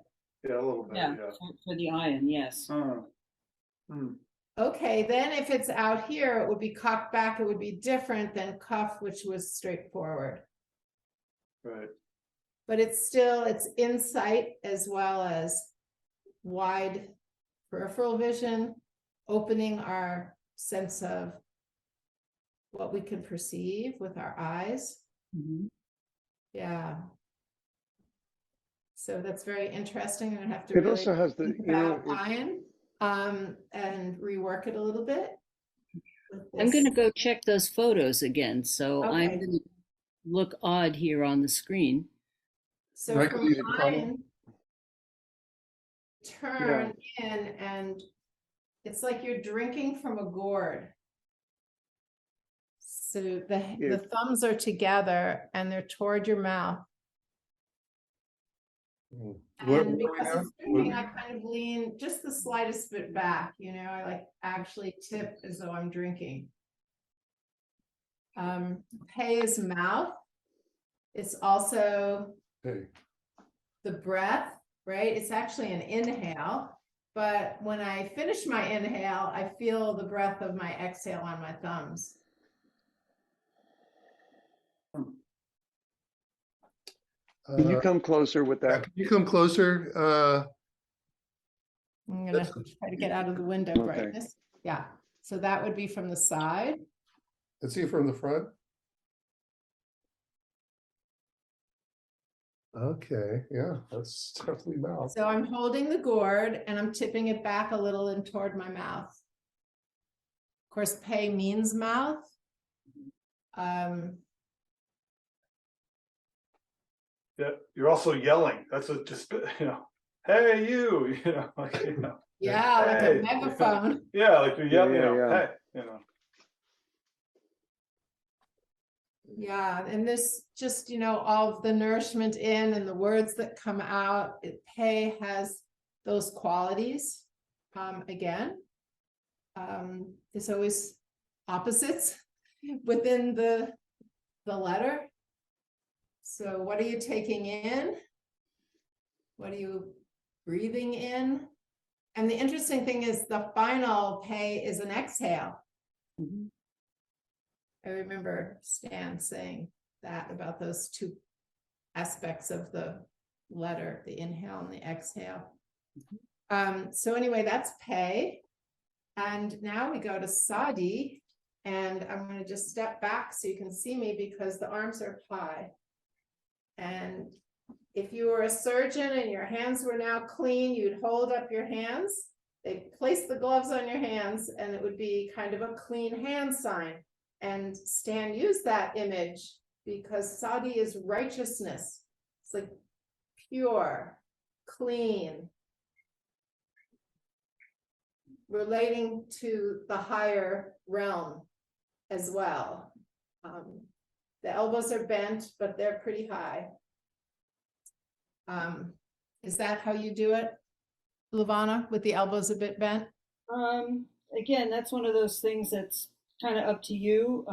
Yeah, a little bit, Yeah, yeah. for the iron, yes. Hmm. Okay, then if it's out here, it would be cocked back. It would be different than cuff, which was straightforward. Right. But it's still, it's insight as well as wide peripheral vision, opening our sense of what we can perceive with our eyes. Mhm. Yeah. So that's very interesting. I'm gonna have to It really also has the, think you know, about iron, and rework it a little bit. with I'm going to this. go check those photos again. So I'm Okay. going to look odd here on the screen. So Michael, from you had comment? iron, turn in, and it's like you're drinking from a gourd. So the Yeah. thumbs are together and they're toward your mouth. Where And are we because now? it's drinking, I kind of lean just the slightest bit back, you know, I like actually tip as though I'm drinking. Pay is mouth. It's also Hey, the breath, right? It's actually an inhale, but when I finish my inhale, I feel the breath of my exhale on my thumbs. Can you uh, come closer with that? can you come closer? I'm gonna That's- try to get out of the window Okay. brightness. Yeah, so that would be from the side. Let's see from the front. Okay, yeah, that's definitely mouth. So I'm holding the gourd and I'm tipping it back a little and toward my mouth. Of course, pay means mouth. Yeah, you're also yelling. That's a just, you know, hey, you know, like, you know. Yeah, like a Hey, megaphone. Yeah, like you're yelling, you Yeah, know, yeah. hey, you know. Yeah, and this just, you know, all of the nourishment in and the words that come out, pay has those qualities. Again, there's always opposites within the letter. So what are you taking in? What are you breathing in? And the interesting thing is the final pay is an exhale. Mhm. I remember Stan saying that about those two aspects of the letter, the inhale and the exhale. So anyway, that's pay. And now we go to Sadi. And I'm going to just step back so you can see me because the arms are high. And if you were a surgeon and your hands were now clean, you'd hold up your hands. They'd place the gloves on your hands and it would be kind of a clean hand sign. And Stan used that image because Sadi is righteousness. It's like pure, clean, relating to the higher realm as well. The elbows are bent, but they're pretty high. Is that how you do it, Lavana, with the elbows a bit bent? Again, that's one of those things that's kind of up to you.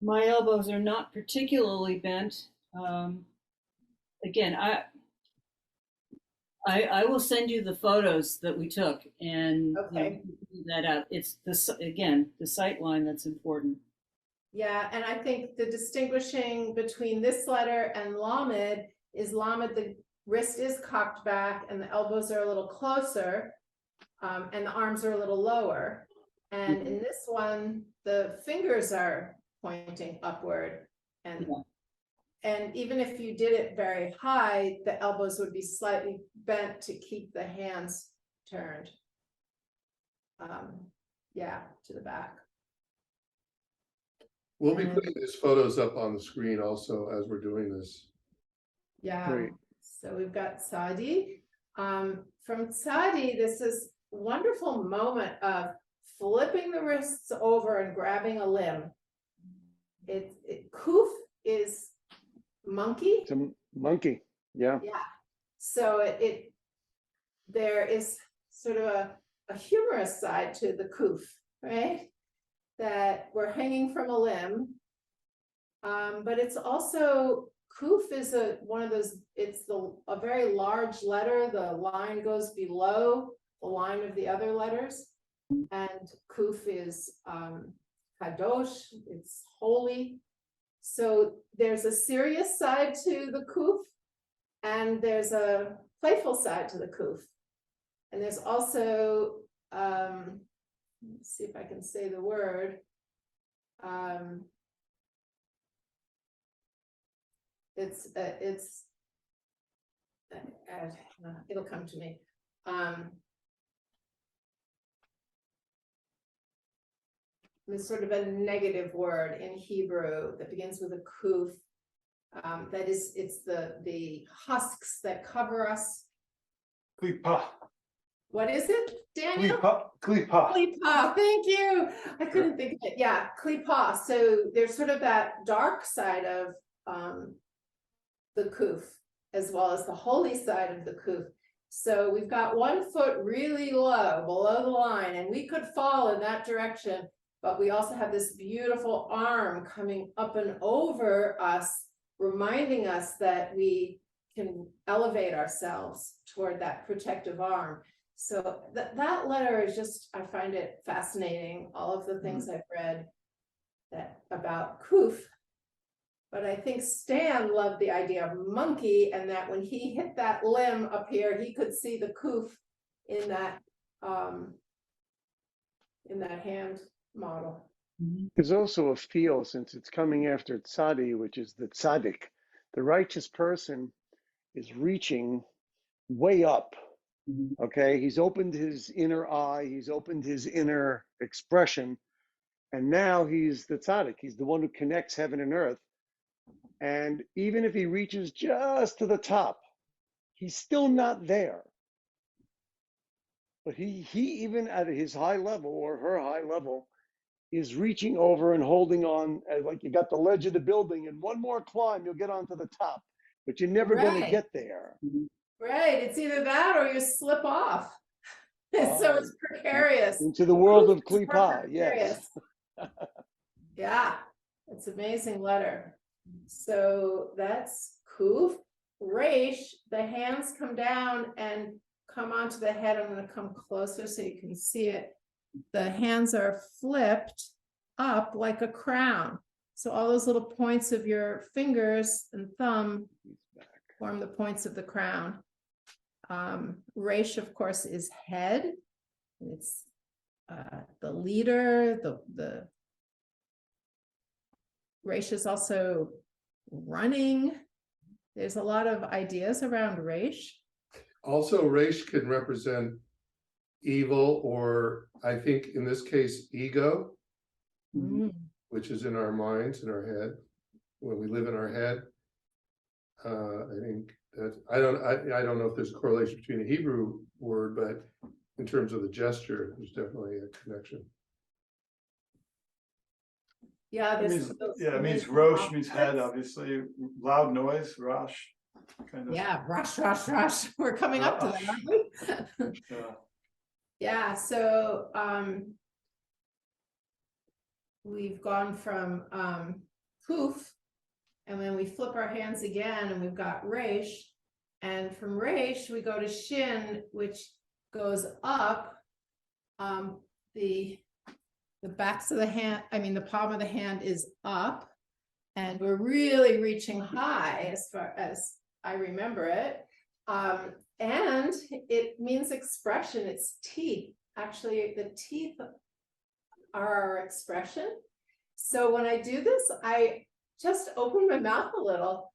My elbows are not particularly bent. Again, I will send you the photos that we took and Okay. you know, that out. It's again the sight line that's important. Yeah, and I think the distinguishing between this letter and Lamed is Lamed, the wrist is cocked back and the elbows are a little closer, and the arms are a little lower. And in this one, the fingers are pointing upward. And even if you did it very high, the elbows would be slightly bent to keep the hands turned. Yeah, to the back. We'll be putting these photos up on the screen also as we're doing this. Yeah, Great. so we've got Sadi. From Sadi, this is a wonderful moment of flipping the wrists over and grabbing a limb. Kuf is monkey. It's a monkey. Yeah. Yeah. So there is sort of a humorous side to the kuf, right? That we're hanging from a limb. But it's also Kuf is one of those, it's a very large letter. The line goes below the line of the other letters. And Kuf is Kadosh, it's holy. So there's a serious side to the Kuf, and there's a playful side to the Kuf. And there's also, let's see if I can say the word. It'll come to me. It's sort of a negative word in Hebrew that begins with a kuf. That is, it's the husks that cover us. Klipa. What is it, Daniel? Klipa. Klipa, thank you. I couldn't think of it. Yeah, klipa. So there's sort of that dark side of the kuf, as well as the holy side of the kuf. So we've got 1 foot really low below the line, and we could fall in that direction. But we also have this beautiful arm coming up and over us, reminding us that we can elevate ourselves toward that protective arm. So that letter is just, I find it fascinating, all of the things I've read about Kuf. But I think Stan loved the idea of monkey, and that when he hit that limb up here, he could see the Kuf in that hand model. There's also a feel, since it's coming after tzadi, which is the tzaddik. The righteous person is reaching way up. Okay, he's opened his inner eye, he's opened his inner expression, and now he's the tzaddik. He's the one who connects heaven and earth. And even if he reaches just to the top, he's still not there. But he even at his high level, or her high level, is reaching over and holding on, like you got the ledge of the building, and one more climb, you'll get onto the top, but you're never going to get there. Right, it's either that or you slip off. So it's precarious. Into the world of It's more Klipa, yes. precarious. Yeah, it's an amazing letter. So that's Kuf. Reish, the hands come down and come onto the head. I'm going to come closer so you can see it. The hands are flipped up like a crown. So all those little points of your fingers and thumb form the points of the crown. Reish, of course, is head. It's the leader. The Reish is also running. There's a lot of ideas around Reish. Also, Reish can represent evil, or I think in this case, ego, which is in our minds, in our head. When we live in our head, I think that I don't know if there's a correlation between the Hebrew word, but in terms of the gesture, there's definitely a connection. Yeah, It means rosh, means head, obviously. Loud noise, rosh. Kind of. Yeah, rush. We're coming up to that, aren't we? Yeah, so we've gone from Kuf, and then we flip our hands again, and we've got Reish, and from Reish we go to Shin, which goes up. The backs of the hand, the palm of the hand is up, and we're really reaching high as far as I remember it. And it means expression, it's teeth. Actually, the teeth are our expression. So when I do this, I just open my mouth a little.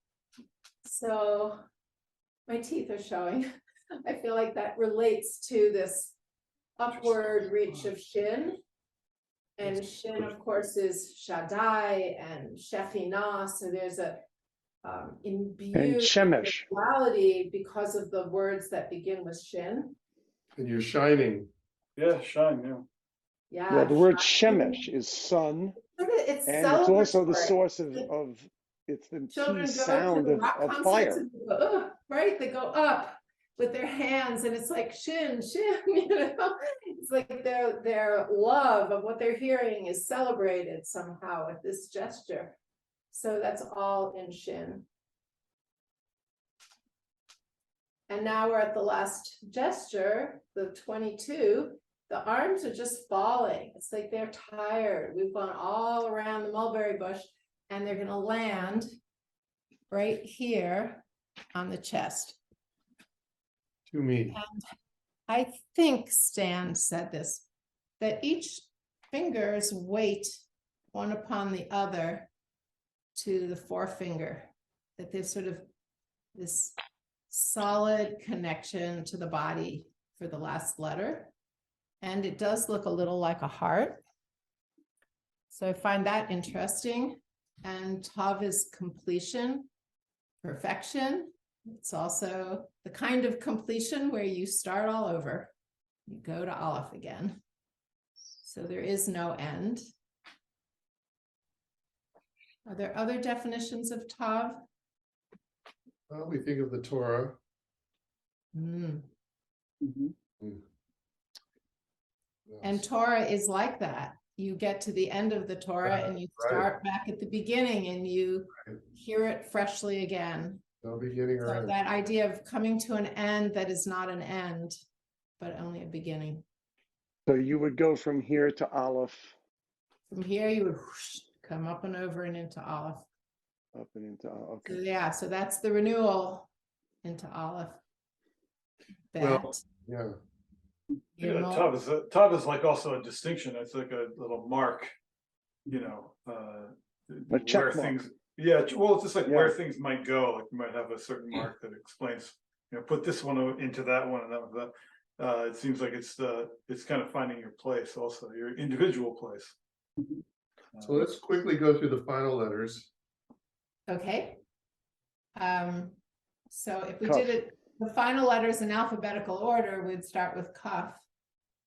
So my teeth are showing. I feel like that relates to this upward reach of Shin. And Shin, of course, is Shaddai and Shekhinah. So there's a imbued spirituality because of the words that begin with Shin. And you're shining. Yeah, shine, Yeah, the word Shemesh is sun. And it's also the source of it's the key sound of fire. Right, they go up with their hands, and it's like Shin, it's like their love of what they're hearing is celebrated somehow with this gesture. So that's all in Shin. And now we're at the last gesture, the 22. The arms are just falling. It's like they're tired. We've gone all around the mulberry bush and they're going to land right here on the chest. To me. I think Stan said this, that each finger's weight one upon the other to the forefinger, that there's sort of this solid connection to the body for the last letter. And it does look a little like a heart. So I find that interesting. And Tav is completion, perfection. It's also the kind of completion where you start all over. You go to Aleph again. So there is no end. Are there other definitions of Tav? Well, we think of the Torah. Mm. Mm. And Yes. Torah is like that. You get to the end of the Torah and you start back at the beginning and you Right. hear it freshly again. No beginning or So end. that idea of coming to an end that is not an end, but only a beginning. So you would go from here to Aleph, From here, you would whoosh, come up and over and into Aleph. up and into, So okay. yeah, so that's the renewal into Aleph. Well, Bet. Yeah. Gimel. Tav is like also a distinction. It's like a little mark, you know, A check where mark. things, yeah, well, it's just like Yeah. where things might go. Like you might have a certain mark that explains, you know, put this one into that one and that one, that. It seems like it's kind of finding your place also, your individual place. So let's quickly go through the final letters. Okay. So if we Kaf. did it, the final letters in alphabetical order, we'd start with Kaf.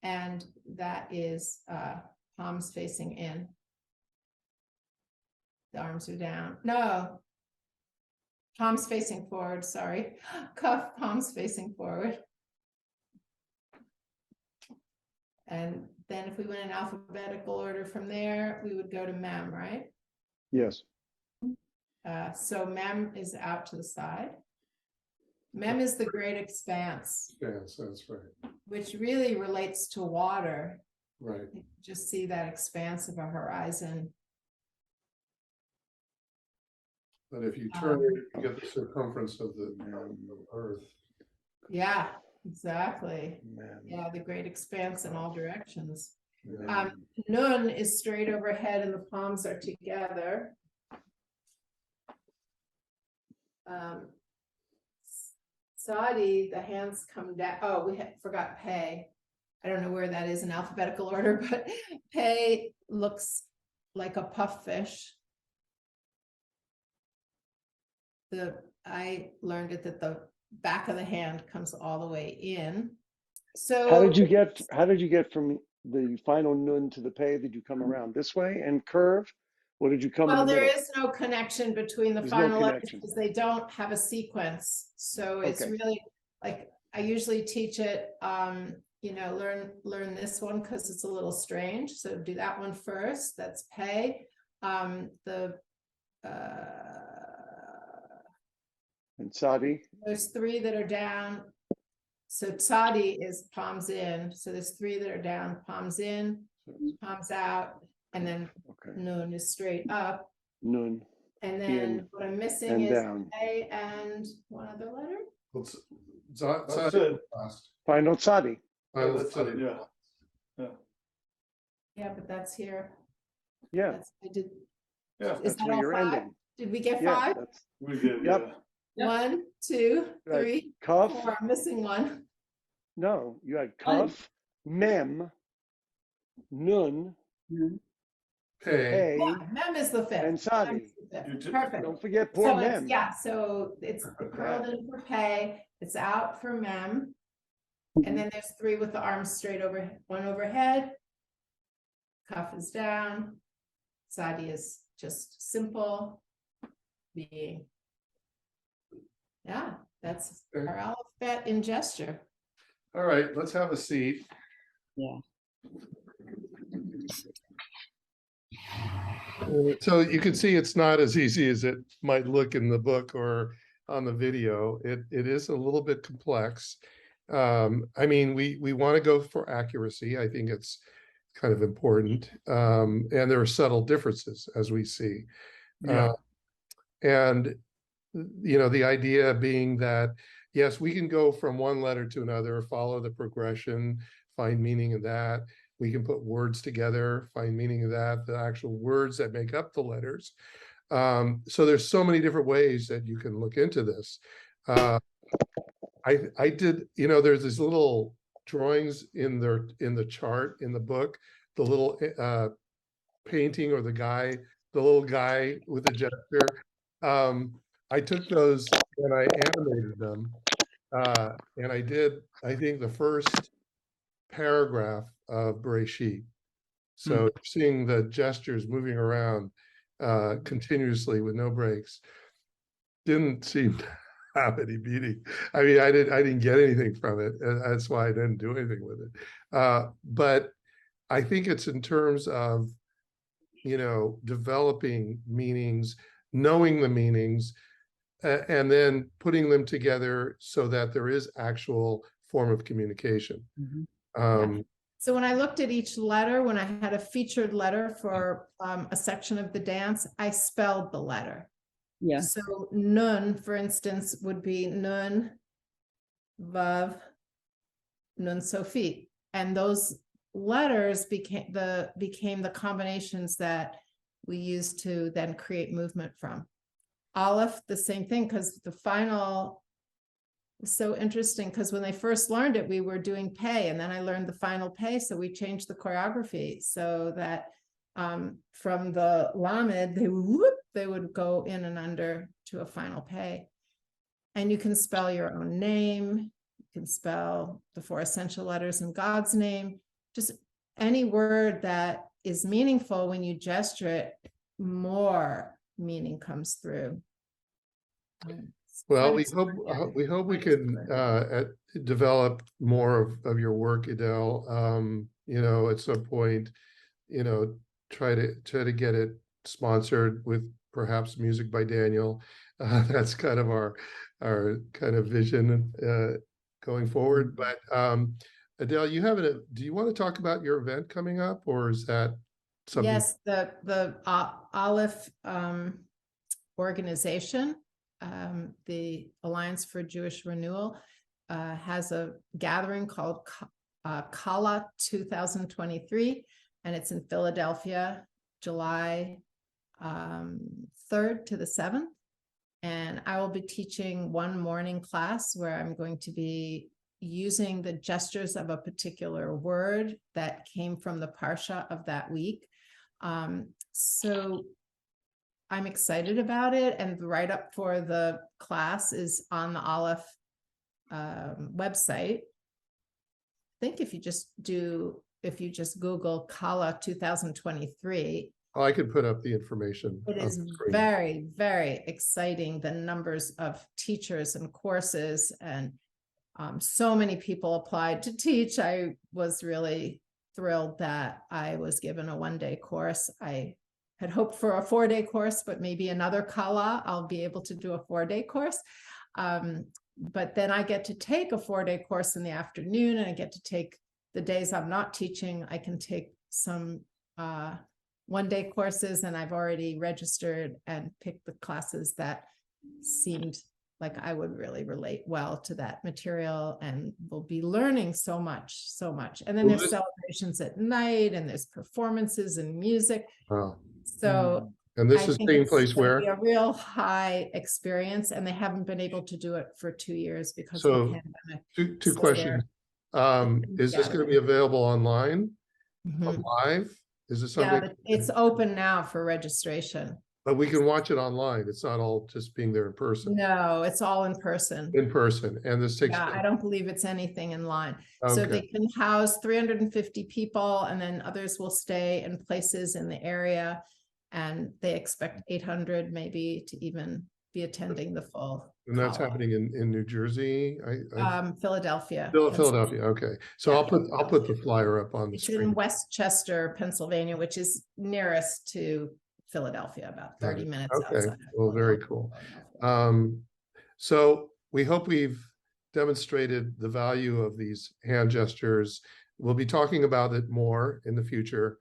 And that is palms facing in. The arms are down. No. Palms facing forward, sorry. Kaf, palms facing forward. And then if we went in alphabetical order from there, we would go to Mem, right? Yes. So Mem is out to the side. Mem is the great expanse, Yes, that's right. which really relates to water. Right. You can just see that expanse of a horizon. But if you turn it, you get the circumference of the earth. Yeah, exactly. Man. Yeah, the great expanse in all directions. Yeah. Nun is straight overhead and the palms are together. Sadi, the hands come down. Oh, we forgot Pei. I don't know where that is in alphabetical order, but Pei looks like a puff fish. I learned it that the back of the hand comes all the way in. So How did you get from the final nun to the pay? Did you come around this way and curve? Or did you come in well, the there middle? is no connection between the There's no final letters connection. because they don't have a sequence. So it's Okay. really like I usually teach it, you know, learn this one because it's a little strange. So do that one first. That's Pei. And Sadi? There's three that are down. So Tzadi is palms in. So there's three that are down, palms in, palms out, and then Okay. Nun is straight up. Nun. And then what I'm missing and is down. A and one other letter. Let's, That's it. last. Final Sadi. Final That's study. it, yeah. Yeah, but that's here. Yeah, I did. Yeah, Is that's that where all you're five? ending. Did we get Yeah, five? that's we did, Yep. yeah. One, two, Right. three, Kaf. four. I'm missing one. No, you had Kaf, Mem, Nun, Pay. Pei, Yeah, Mem is the fifth. and Sadi. Mem is the fifth. You did- Perfect. Don't forget poor So it's, Mem. yeah, so it's curled in for Pei, it's out for Mem. And then there's three with the arms straight over, one overhead. Cuff is down. Sadi is just simple being. Yeah, that's Okay. our alphabet in gesture. All right, let's have a seat. Yeah. So you can see it's not as easy as it might look in the book or on the video. It is a little bit complex. I mean, we want to go for accuracy. I think it's kind of important. And there are subtle differences, as we see. Yeah. And, you know, the idea being that, yes, we can go from one letter to another, follow the progression, find meaning in that. We can put words together, find meaning in that, the actual words that make up the letters. So there's so many different ways that you can look into this. I did, you know, there's these little drawings in the chart in the book, the little painting or the little guy with the gesture. I took those and I animated them. And I did, I think, the first paragraph of Bereshit. So seeing the gestures moving around continuously with no breaks didn't seem to have any meaning. I mean, I didn't get anything from it. And that's why I didn't do anything with it. But I think it's in terms of, you know, developing meanings, knowing the meanings, and then putting them together so that there is actual form of communication. So when I looked at each letter, when I had a featured letter for a section of the dance, I spelled the letter. Yeah. So nun, for instance, would be nun, vav, nun sofit. And those letters became the combinations that we used to then create movement from. Aleph, the same thing, because the final was so interesting, because when they first learned it, we were doing pay, and then I learned the final pay, so we changed the choreography so that from the lamed, they would go in and under to a final pay. And you can spell your own name, you can spell the 4 essential letters in God's name, just any word that is meaningful. When you gesture it, more meaning comes through. Well, we hope we can develop more of your work, Idelle. You know, at some point, you know, try to get it sponsored with perhaps music by Daniel. That's kind of our kind of vision going forward. But Idelle, do you want to talk about your event coming up, or is that something? Yes, the Aleph organization, the Alliance for Jewish Renewal, has a gathering called Kala 2023, and it's in Philadelphia, July 3rd to the 7th. And I will be teaching one morning class where I'm going to be using the gestures of a particular word that came from the Parsha of that week. So I'm excited about it, and the write-up for the class is on the Aleph website. I think if you just Google Kala 2023. I could put up the information. It is very, very exciting, the numbers of teachers and courses, and so many people applied to teach. I was really thrilled that I was given a 1-day course. I had hoped for a 4-day course, but maybe another Kala, I'll be able to do a 4-day course. But then I get to take a 4-day course in the afternoon, and I get to take the days I'm not teaching. I can take some 1-day courses, and I've already registered and picked the classes that seemed like I would really relate well to that material, and will be learning so much. And then there's celebrations at night, and there's performances and music. Wow. So, and this is taking place where? A real high experience, and they haven't been able to do it for 2 years because of the pandemic. Two questions. Is this going to be available online, live? Is it something? Yeah, it's open now for registration. But we can watch it online. It's not all just being there in person. No, it's all in person. In person, and this takes. Yeah, I don't believe it's anything in line. Okay. So they can house 350 people, and then others will stay in places in the area, and they expect 800 maybe to even be attending the full. And that's happening in New Jersey. Philadelphia. Philadelphia. Okay, so Yeah, I'll put the flyer up on the it's screen. in Westchester, Pennsylvania, which is nearest to Philadelphia, about 30 minutes Okay. outside. Well, very cool. So we hope we've demonstrated the value of these hand gestures. We'll be talking about it more in the future.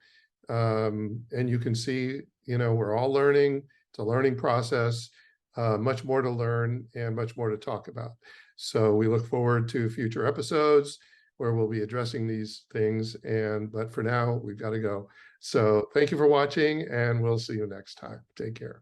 And you can see, we're all learning. It's a learning process, much more to learn and much more to talk about. So we look forward to future episodes where we'll be addressing these things. But for now, we've got to go. So thank you for watching, and we'll see you next time. Take care.